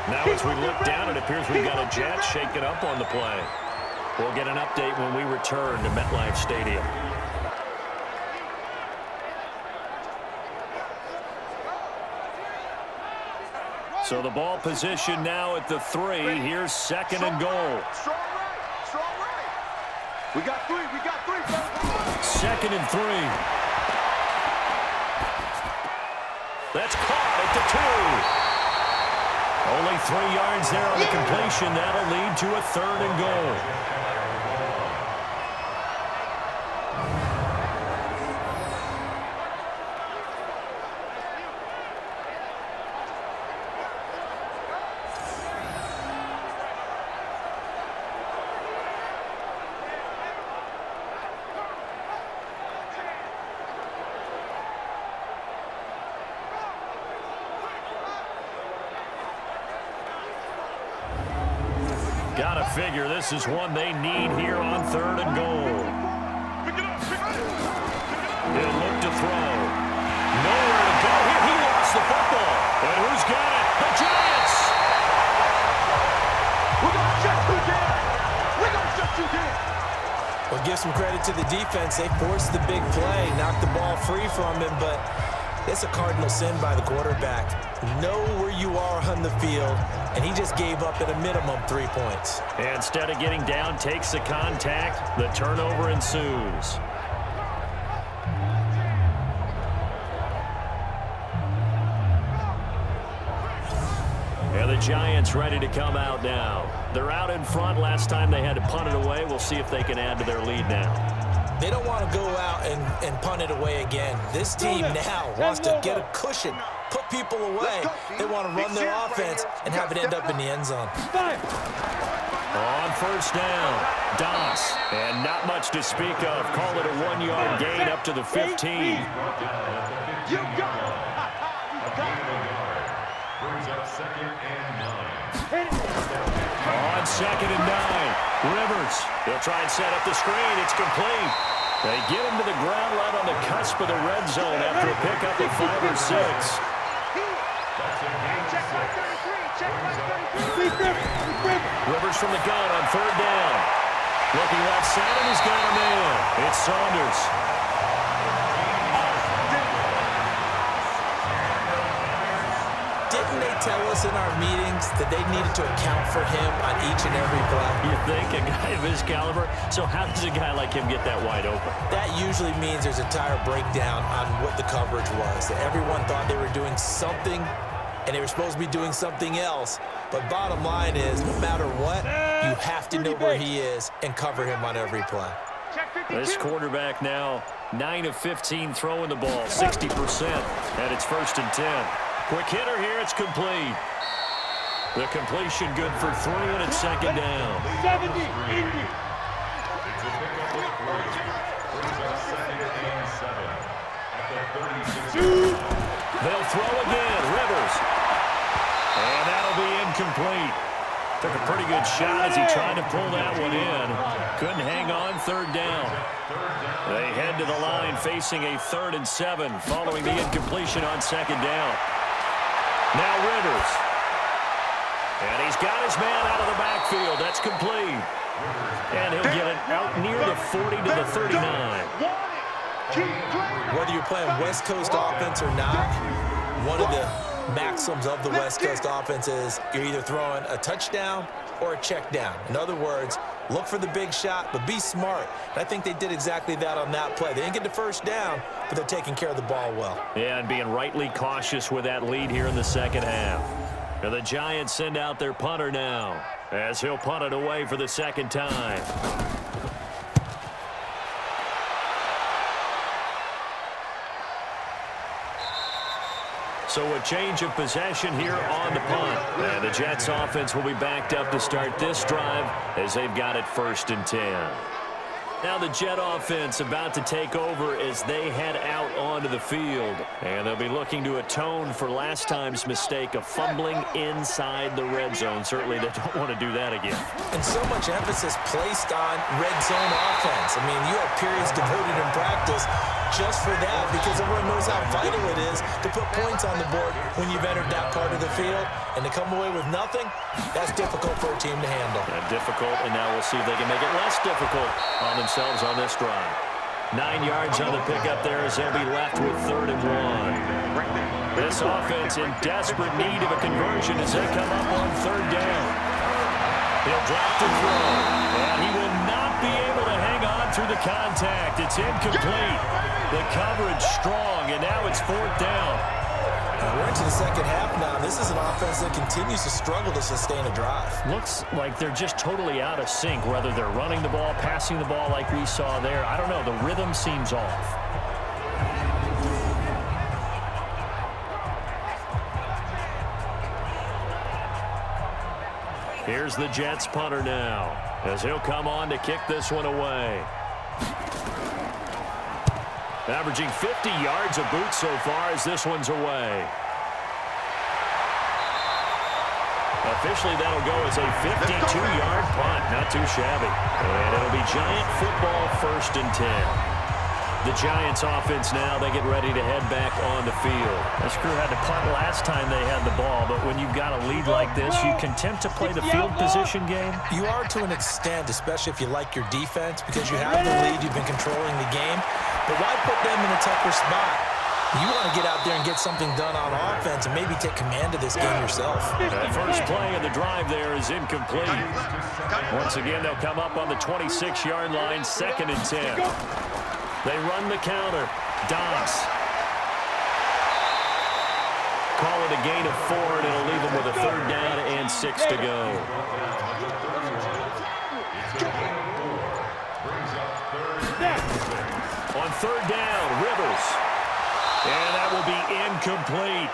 Now as we look down, it appears we've got a jet shaking up on the play. We'll get an update when we return to MetLife Stadium. So the ball position now at the 3. Here's second and goal. Strong right. We got three. Second and 3. That's caught at the 2. Only 3 yards there on the completion. That'll lead to a third and goal. Gotta figure this is one they need here on third and goal. He'll look to throw. Nowhere to go. Here he lost the football. And who's got it? The Giants! We're going to shut you down. Well, give some credit to the defense. They forced the big play, knocked the ball free from him, but it's a cardinal sin by the quarterback. Know where you are on the field, and he just gave up at a minimum 3 points. Instead of getting down, takes the contact. The turnover ensues. And the Giants ready to come out now. They're out in front. Last time they had to punt it away. We'll see if they can add to their lead now. They don't want to go out and punt it away again. This team now wants to get a cushion, put people away. They want to run their offense and have it end up in the end zone. On first down, Doss. And not much to speak of. Call it a 1-yard gain up to the 15. You got it. Brings up second and 9. On second and 9. Rivers. They'll try and set up the screen. It's complete. They get him to the ground right on the cusp of the red zone after a pickup of 5 or 6. Rivers from the gun on third down. Looking left side, and he's got a man. It's Saunders. Didn't they tell us in our meetings that they needed to account for him on each and every play? You think a guy of his caliber? So how does a guy like him get that wide open? That usually means there's a tire breakdown on what the coverage was. That everyone thought they were doing something, and they were supposed to be doing something else. But bottom line is, no matter what, you have to know where he is and cover him on every play. This quarterback now 9 of 15 throwing the ball, 60%, and it's first and 10. Quick hitter here, it's complete. The completion good for 3, and it's second down. 70, Indy. They'll throw again, Rivers. And that'll be incomplete. Took a pretty good shot as he tried to pull that one in. Couldn't hang on, third down. They head to the line facing a 3rd and 7 following the incompletion on 2nd down. Now Rivers. And he's got his man out of the backfield. That's complete. And he'll get it out near the 40 to the 39. Whether you're playing West Coast offense or not, one of the maxims of the West Coast offense is you're either throwing a touchdown or a check down. In other words, look for the big shot, but be smart. And I think they did exactly that on that play. They didn't get the first down, but they're taking care of the ball well. Yeah, and being rightly cautious with that lead here in the second half. Now the Giants send out their punter now, as he'll punt it away for the second time. So a change of possession here on the punt. And the Jets offense will be backed up to start this drive as they've got it 1st and 10. Now the Jet offense about to take over as they head out onto the field. And they'll be looking to atone for last time's mistake of fumbling inside the red zone. Certainly they don't want to do that again. And so much emphasis placed on red zone offense. I mean, you have periods devoted in practice just for that, because everyone knows how vital it is to put points on the board when you've entered that part of the field. And to come away with nothing, that's difficult for a team to handle. Difficult, and now we'll see if they can make it less difficult on themselves on this drive. 9 yards on the pickup there as they'll be left with 3rd and 1. This offense in desperate need of a conversion as they come up on 3rd down. He'll drop to throw, and he will not be able to hang on through the contact. It's incomplete. The coverage strong, and now it's 4th down. We're into the second half now. This is an offense that continues to struggle to sustain a drive. Looks like they're just totally out of sync, whether they're running the ball, passing the ball like we saw there. I don't know. The rhythm seems off. Here's the Jets punter now, as he'll come on to kick this one away. Averaging 50 yards of boot so far as this one's away. Officially, that'll go as a 52-yard punt. Not too shabby. And it'll be Giant football 1st and 10. The Giants offense now, they get ready to head back on the field. This crew had to punt last time they had the ball, but when you've got a lead like this, you content to play the field position game? You are to an extent, especially if you like your defense, because you have the lead, you've been controlling the game. But why put them in a tougher spot? You want to get out there and get something done on offense and maybe take command of this game yourself. That first play of the drive there is incomplete. Once again, they'll come up on the 26-yard line, 2nd and 10. They run the counter. Dots. Call it a gain of 4, and it'll leave them with a 3rd down and 6 to go. On 3rd down, Rivers. And that will be incomplete.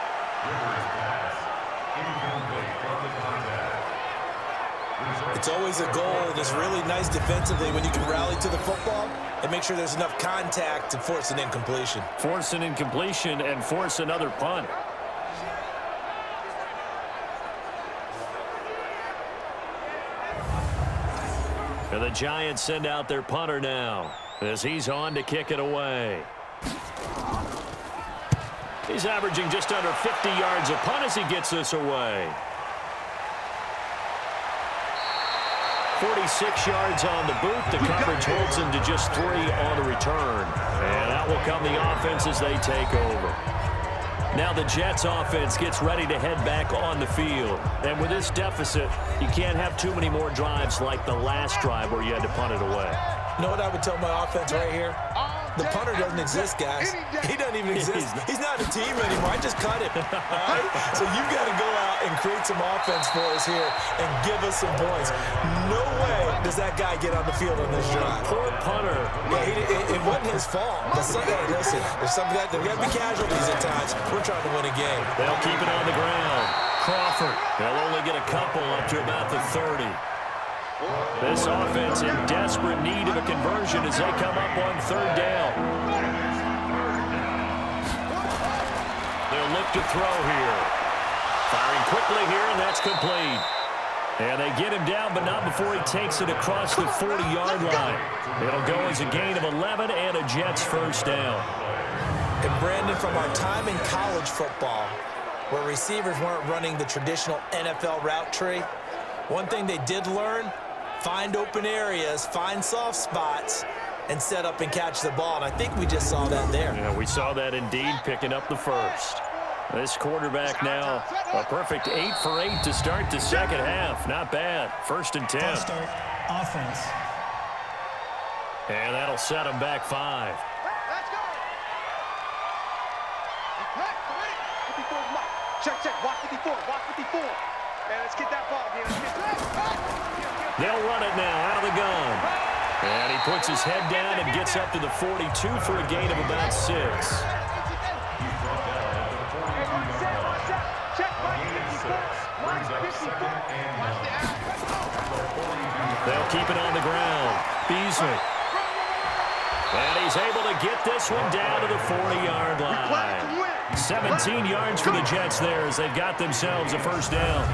It's always a goal, and it's really nice defensively when you can rally to the football and make sure there's enough contact to force an incompletion. Force an incompletion and force another punt. And the Giants send out their punter now as he's on to kick it away. He's averaging just under 50 yards a punt as he gets this away. 46 yards on the boot. The coverage holds him to just 3 on the return. And out will come the offense as they take over. Now the Jets offense gets ready to head back on the field. And with this deficit, you can't have too many more drives like the last drive where you had to punt it away. You know what I would tell my offense right here? The punter doesn't exist, guys. He doesn't even exist. He's not a team anymore. I just cut him. All right? So you've got to go out and create some offense for us here and give us some points. No way does that guy get on the field on this drive. Poor punter. Yeah, it wasn't his fault. But hey, listen, there's got to be casualties at times. We're trying to win a game. They'll keep it on the ground. Crawford. They'll only get a couple up to about the 30. This offense in desperate need of a conversion as they come up on 3rd down. They'll look to throw here. Firing quickly here, and that's complete. And they get him down, but not before he takes it across the 40-yard line. It'll go as a gain of 11 and a Jets first down. And Brandon, from our time in college football, where receivers weren't running the traditional NFL route tree, one thing they did learn, find open areas, find soft spots, and set up and catch the ball. And I think we just saw that there. Yeah, we saw that indeed, picking up the first. This quarterback now, a perfect 8 for 8 to start the second half. Not bad. 1st and 10. False start, offense. And that'll set him back 5. Let's go. Check. Watch 54. Man, let's get that ball here. They'll run it now out of the gun. And he puts his head down and gets up to the 42 for a gain of about 6. They'll keep it on the ground. Beasley. And he's able to get this one down to the 40-yard line. 17 yards for the Jets there as they've got themselves a first down.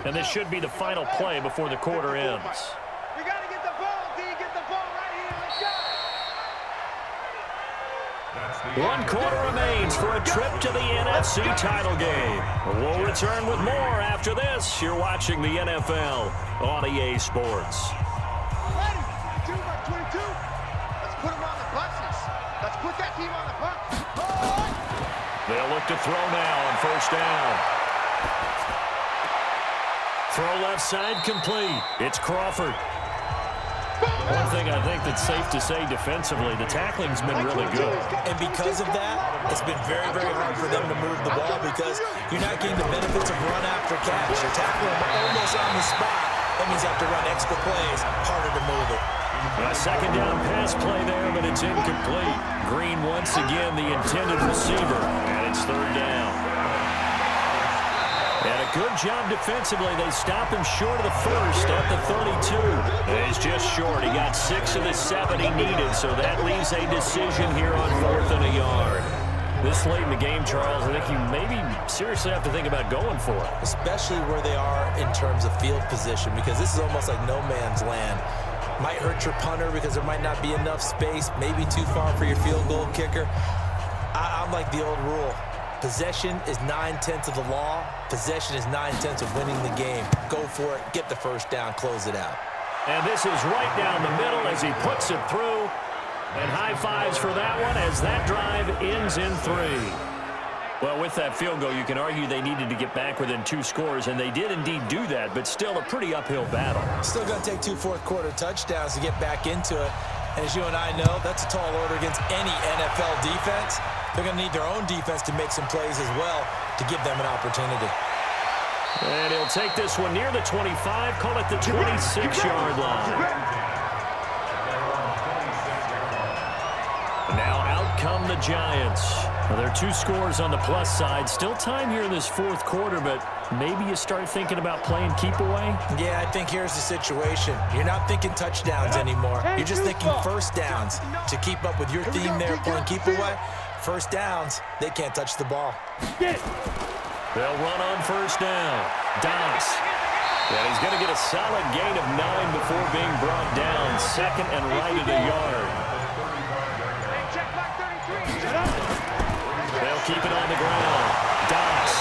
And this should be the final play before the quarter ends. We got to get the ball, D. Get the ball right here. Let's go. 1 quarter remains for a trip to the NFC title game. We'll return with more after this. You're watching the NFL on EA Sports. Ready? 2 by 22. Let's put them on the buses. Let's put that team on the bus. They'll look to throw now on first down. Throw left side complete. It's Crawford. One thing I think that's safe to say defensively, the tackling's been really good. And because of that, it's been very, very hard for them to move the ball because you're not getting the benefits of run after catch. You're tackling them almost on the spot. That means you have to run extra plays, harder to move it. A second down pass play there, but it's incomplete. Green once again the intended receiver, and it's third down. And a good job defensively. They stop him short of the first at the 32. And he's just short. He got 6 of the 7 he needed, so that leaves a decision here on 4th and a yard. This late in the game, Charles, I think you maybe seriously have to think about going for it. Especially where they are in terms of field position, because this is almost like no man's land. Might hurt your punter because there might not be enough space, maybe too far for your field goal kicker. I'm like the old rule. Possession is 9/10 of the law. Possession is 9/10 of winning the game. Go for it. Get the first down. Close it out. And this is right down the middle as he puts it through. And high fives for that one as that drive ends in 3. Well, with that field goal, you can argue they needed to get back within 2 scores, and they did indeed do that, but still a pretty uphill battle. Still going to take 2 fourth-quarter touchdowns to get back into it. And as you and I know, that's a tall order against any NFL defense. They're going to need their own defense to make some plays as well to give them an opportunity. And he'll take this one near the 25, call it the 26-yard line. Now out come the Giants. Well, there are 2 scores on the plus side. Still time here in this 4th quarter, but maybe you start thinking about playing keep away? Yeah, I think here's the situation. You're not thinking touchdowns anymore. You're just thinking first downs. To keep up with your theme there, playing keep away, first downs, they can't touch the ball. They'll run on first down. Doss. And he's going to get a solid gain of 9 before being brought down. 2nd and right at a yard. They'll keep it on the ground. Doss.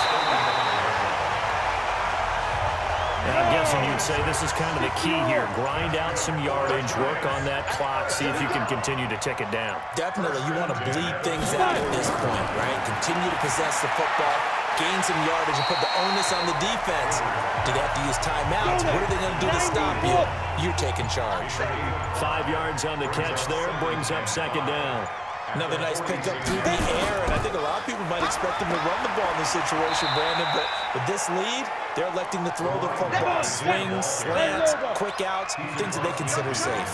And I'm guessing you'd say this is kind of the key here. Grind out some yardage, work on that clock, see if you can continue to tick it down. Definitely, you want to bleed things out at this point, right? Continue to possess the football, gain some yardage, and put the onus on the defense. Do they have to use timeouts? What are they going to do to stop you? You're taking charge. 5 yards on the catch there, brings up 2nd down. Another nice pickup through the air, and I think a lot of people might expect them to run the ball in this situation, Brandon, but with this lead, they're electing to throw the football. Swings, slants, quick outs, things that they consider safe.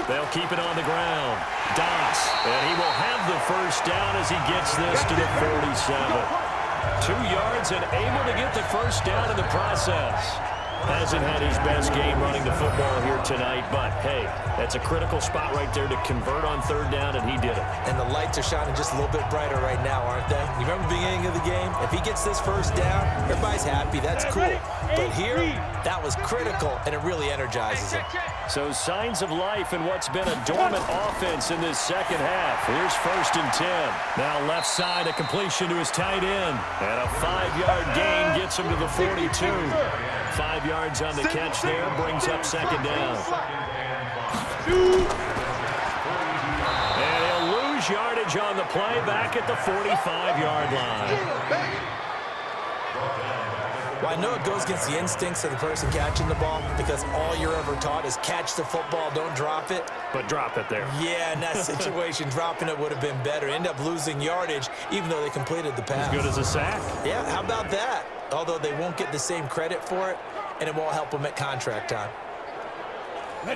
They'll keep it on the ground. Dots, and he will have the first down as he gets this to the 47. 2 yards and able to get the first down in the process. Hasn't had his best game running the football here tonight, but hey, that's a critical spot right there to convert on 3rd down, and he did it. And the lights are shining just a little bit brighter right now, aren't they? You remember the beginning of the game? If he gets this first down, everybody's happy. That's cool. But here, that was critical, and it really energizes him. So signs of life in what's been a dormant offense in this second half. Here's 1st and 10. Now left side, a completion to his tight end. And a 5-yard gain gets him to the 42. 5 yards on the catch there, brings up 2nd down. And he'll lose yardage on the play back at the 45-yard line. Well, I know it goes against the instincts of the person catching the ball because all you're ever taught is catch the football, don't drop it. But drop it there. Yeah, in that situation, dropping it would have been better. End up losing yardage even though they completed the pass. As good as a sack. Yeah, how about that? Although they won't get the same credit for it, and it won't help them at contract time.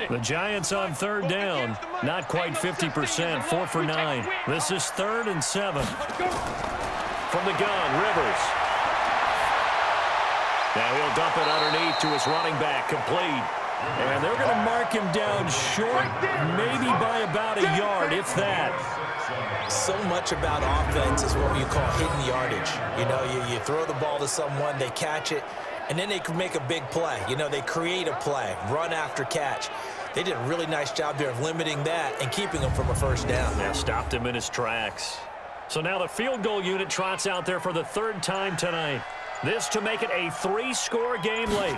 The Giants on 3rd down. Not quite 50%, 4 for 9. This is 3rd and 7. From the gun, Rivers. Now he'll dump it underneath to his running back, complete. And they're going to mark him down short, maybe by about a yard, if that. So much about offense is what you call hidden yardage. You know, you throw the ball to someone, they catch it, and then they can make a big play. You know, they create a play, run after catch. They did a really nice job there of limiting that and keeping him from a first down. Yeah, stopped him in his tracks. So now the field goal unit trots out there for the 3rd time tonight. This to make it a 3-score game late.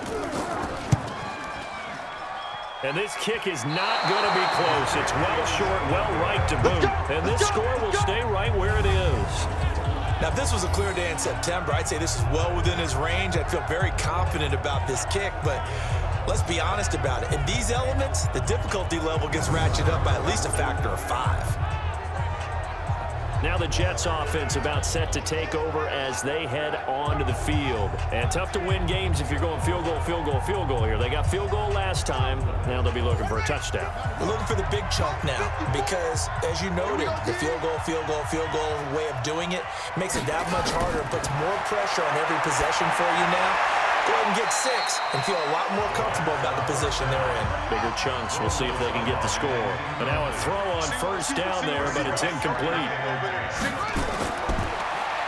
And this kick is not going to be close. It's well short, well right to boot. And this score will stay right where it is. Now, if this was a clear day in September, I'd say this is well within his range. I'd feel very confident about this kick, but let's be honest about it. In these elements, the difficulty level gets ratcheted up by at least a factor of 5. Now the Jets offense about set to take over as they head onto the field. And tough to win games if you're going field goal, field goal, field goal here. They got field goal last time. Now they'll be looking for a touchdown. They're looking for the big chunk now because, as you noted, the field goal way of doing it makes it that much harder. It puts more pressure on every possession for you now. Go ahead and get 6 and feel a lot more comfortable about the position they're in. Bigger chunks. We'll see if they can get the score. And now a throw on 1st down there, but it's incomplete.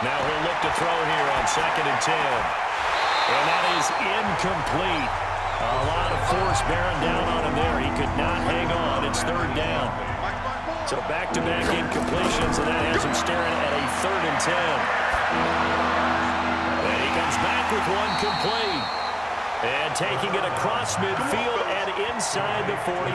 Now he'll look to throw here on 2nd and 10. And that is incomplete. A lot of force bearing down on him there. He could not hang on. It's 3rd down. So back-to-back incompletions, and that has him staring at a 3rd and 10. Comes back with one complete. And taking it across midfield and inside the 45.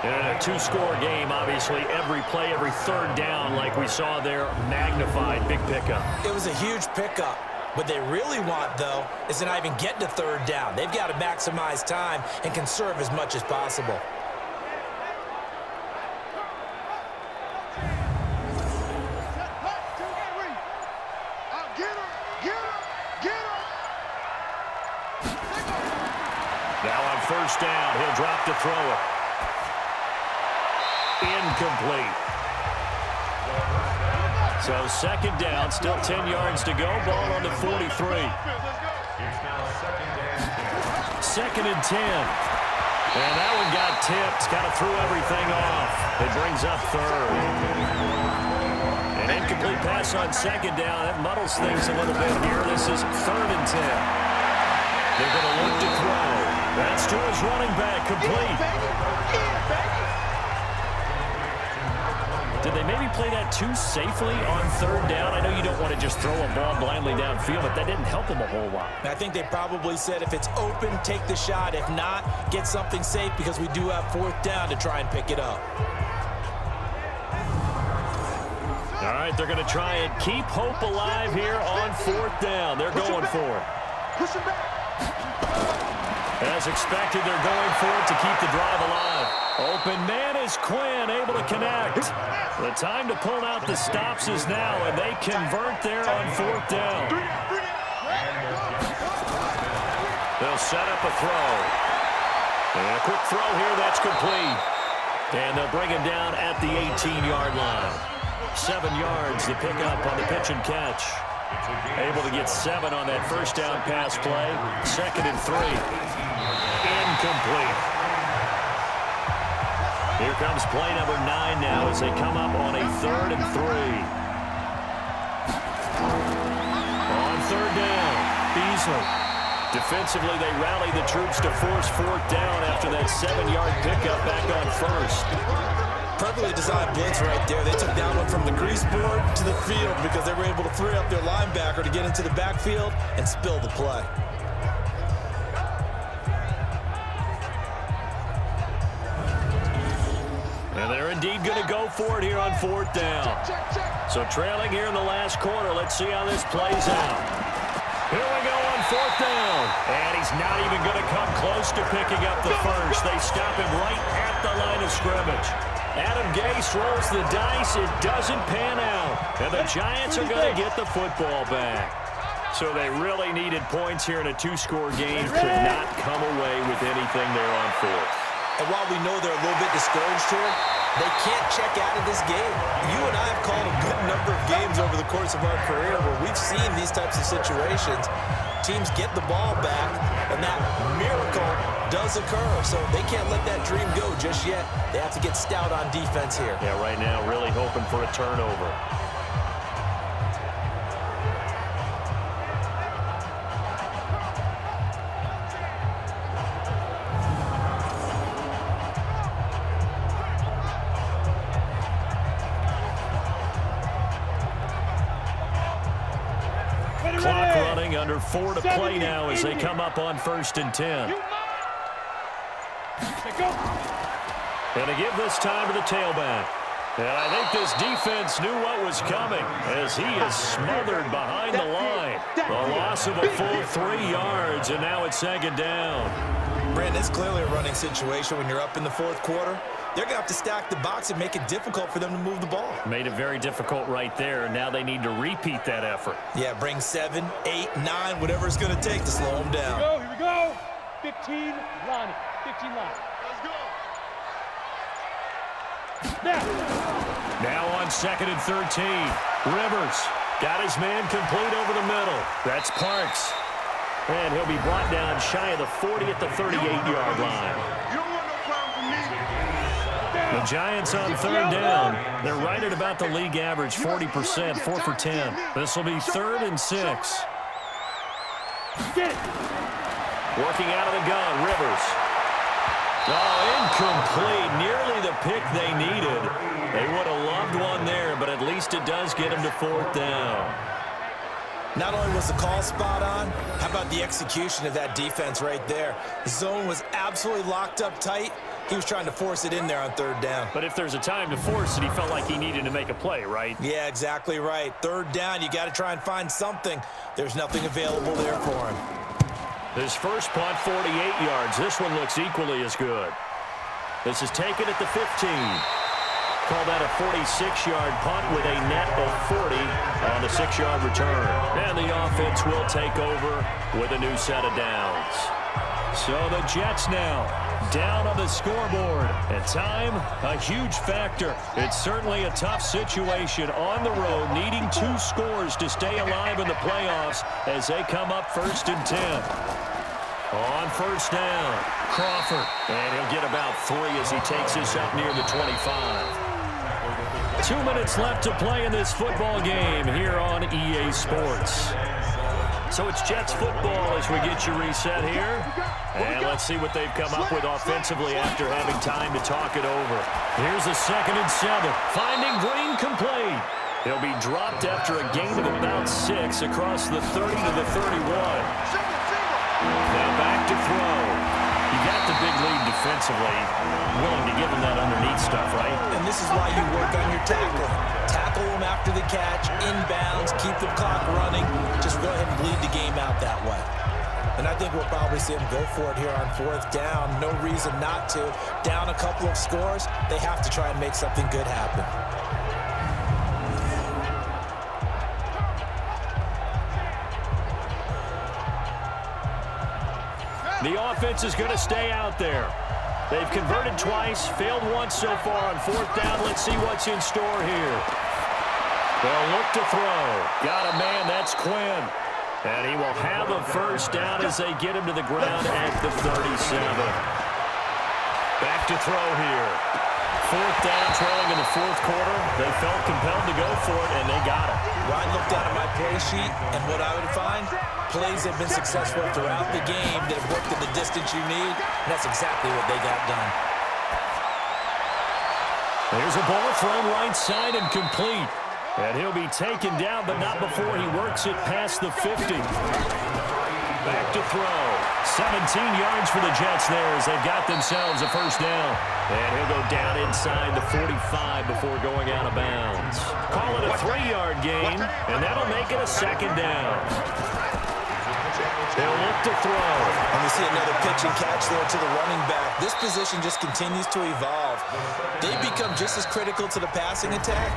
In a 2-score game, obviously, every play, every 3rd down, like we saw there, magnified. Big pickup. It was a huge pickup. What they really want, though, is to not even get to 3rd down. They've got to maximize time and conserve as much as possible. Now on 1st down, he'll drop to throw it. Incomplete. So 2nd down, still 10 yards to go. Ball on the 43. 2nd and 10. And that one got tipped. Kind of threw everything off. It brings up 3rd. An incomplete pass on 2nd down. That muddles things a little bit here. This is 3rd and 10. They're going to look to throw. That's to his running back, complete. Did they maybe play that too safely on 3rd down? I know you don't want to just throw a ball blindly downfield, but that didn't help them a whole lot. I think they probably said if it's open, take the shot. If not, get something safe because we do have 4th down to try and pick it up. All right, they're going to try and keep hope alive here on 4th down. They're going for it. Push him back. As expected, they're going for it to keep the drive alive. Open man is Quinn, able to connect. The time to pull out the stops is now, and they convert there on 4th down. They'll set up a throw. And a quick throw here, that's complete. And they'll bring him down at the 18-yard line. 7 yards to pick up on the pitch and catch. Able to get 7 on that first down pass play. 2nd and 3. Incomplete. Here comes play number 9 now as they come up on a 3rd and 3. On 3rd down, Beasley. Defensively, they rally the troops to force 4th down after that 7-yard pickup back on 1st. Perfectly designed blitz right there. They took that one from the grease board to the field because they were able to free up their linebacker to get into the backfield and spill the play. And they're indeed going to go for it here on 4th down. So trailing here in the last quarter. Let's see how this plays out. Here we go on 4th down. And he's not even going to come close to picking up the first. They stop him right at the line of scrimmage. Adam Gase rolls the dice. It doesn't pan out. And the Giants are going to get the football back. So they really needed points here in a 2-score game. Could not come away with anything there on 4th. And while we know they're a little bit discouraged here, they can't check out of this game. You and I have called a good number of games over the course of our career where we've seen these types of situations. Teams get the ball back, and that miracle does occur. So they can't let that dream go just yet. They have to get stout on defense here. Yeah, right now really hoping for a turnover. Clock running, under 4 to play now as they come up on 1st and 10. And to give this time to the tailback. And I think this defense knew what was coming as he is smothered behind the line. A loss of a full 3 yards, and now it's 2nd down. Brandon, it's clearly a running situation when you're up in the 4th quarter. They're going to have to stack the box and make it difficult for them to move the ball. Made it very difficult right there. Now they need to repeat that effort. Yeah, bring 7, 8, 9, whatever it's going to take to slow them down. Here we go. 15, line it. 15 line. Let's go. Now on 2nd and 13. Rivers got his man complete over the middle. That's Parks. And he'll be brought down shy of the 40 at the 38-yard line. The Giants on 3rd down. They're right at about the league average, 40%, 4 for 10. This will be 3rd and 6. Working out of the gun, Rivers. Oh, incomplete. Nearly the pick they needed. They would have loved one there, but at least it does get them to 4th down. Not only was the call spot on, how about the execution of that defense right there? The zone was absolutely locked up tight. He was trying to force it in there on 3rd down. But if there's a time to force it, he felt like he needed to make a play, right? Yeah, exactly right. 3rd down, you got to try and find something. There's nothing available there for him. His first punt, 48 yards. This one looks equally as good. This is taken at the 15. Call that a 46-yard punt with a net of 40 on the 6-yard return. And the offense will take over with a new set of downs. So the Jets now down on the scoreboard. And time, a huge factor. It's certainly a tough situation on the road, needing 2 scores to stay alive in the playoffs as they come up 1st and 10. On 1st down, Crawford. And he'll get about 3 as he takes this up near the 25. 2 minutes left to play in this football game here on EA Sports. So it's Jets football as we get you reset here. And let's see what they've come up with offensively after having time to talk it over. Here's a 2nd and 7. Finding Green complete. He'll be dropped after a gain of about 6 across the 30 to the 31. Now back to throw. You got the big lead defensively. Willing to give him that underneath stuff, right? And this is why you work on your tackling. Tackle him after the catch, inbounds, keep the clock running. Just go ahead and bleed the game out that way. And I think we'll probably see him go for it here on 4th down. No reason not to. Down a couple of scores, they have to try and make something good happen. The offense is going to stay out there. They've converted twice, failed once so far on fourth down. Let's see what's in store here. They'll look to throw. Got a man, that's Quinn. And he will have a first down as they get him to the ground at the 37. Back to throw here. Fourth down, trailing in the fourth quarter. They felt compelled to go for it, and they got it. Ryan looked down at my play sheet, and what I would find, plays have been successful throughout the game that have worked at the distance you need, and that's exactly what they got done. There's a ball thrown right side and complete. And he'll be taken down, but not before he works it past the 50. Back to throw. 17 yards for the Jets there as they've got themselves a first down. And he'll go down inside the 45 before going out of bounds. Call it a 3-yard gain, and that'll make it a second down. They'll look to throw. And we see another pitch and catch there to the running back. This position just continues to evolve. They become just as critical to the passing attack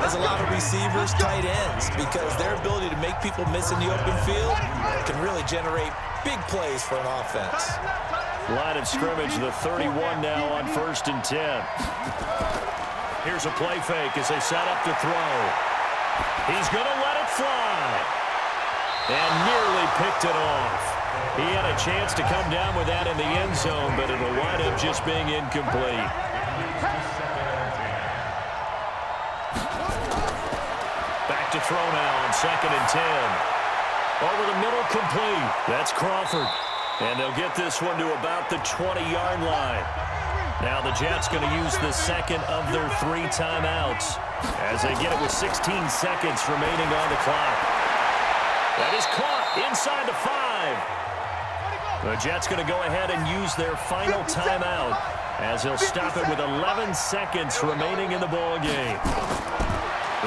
as a lot of receivers, tight ends, because their ability to make people miss in the open field can really generate big plays for an offense. Line of scrimmage, the 31 now on 1st and 10. Here's a play fake as they set up to throw. He's going to let it fly. And nearly picked it off. He had a chance to come down with that in the end zone, but it'll wind up just being incomplete. Back to throw now on 2nd and 10. Over the middle, complete. That's Crawford. And they'll get this one to about the 20-yard line. Now the Jets going to use the second of their 3 timeouts as they get it with 16 seconds remaining on the clock. That is caught inside the 5. The Jets going to go ahead and use their final timeout as they'll stop it with 11 seconds remaining in the ball game.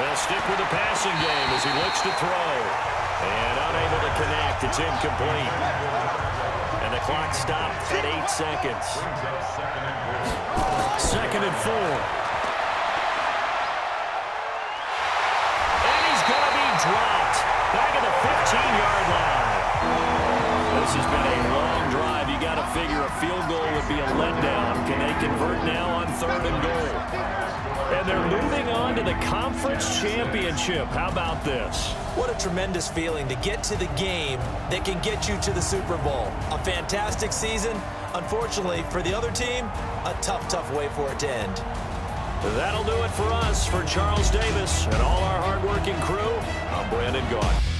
They'll stick with the passing game as he looks to throw. And unable to connect. It's incomplete. And the clock stopped at 8 seconds. 2nd and 4. And he's going to be dropped. Back at the 15-yard line. This has been a long drive. You got to figure a field goal would be a letdown. Can they convert now on 3rd and goal? And they're moving on to the conference championship. How about this? What a tremendous feeling to get to the game that can get you to the Super Bowl. A fantastic season. Unfortunately, for the other team, a tough, tough way for it to end. That'll do it for us. For Charles Davis and all our hardworking crew, I'm Brandon Gaudin.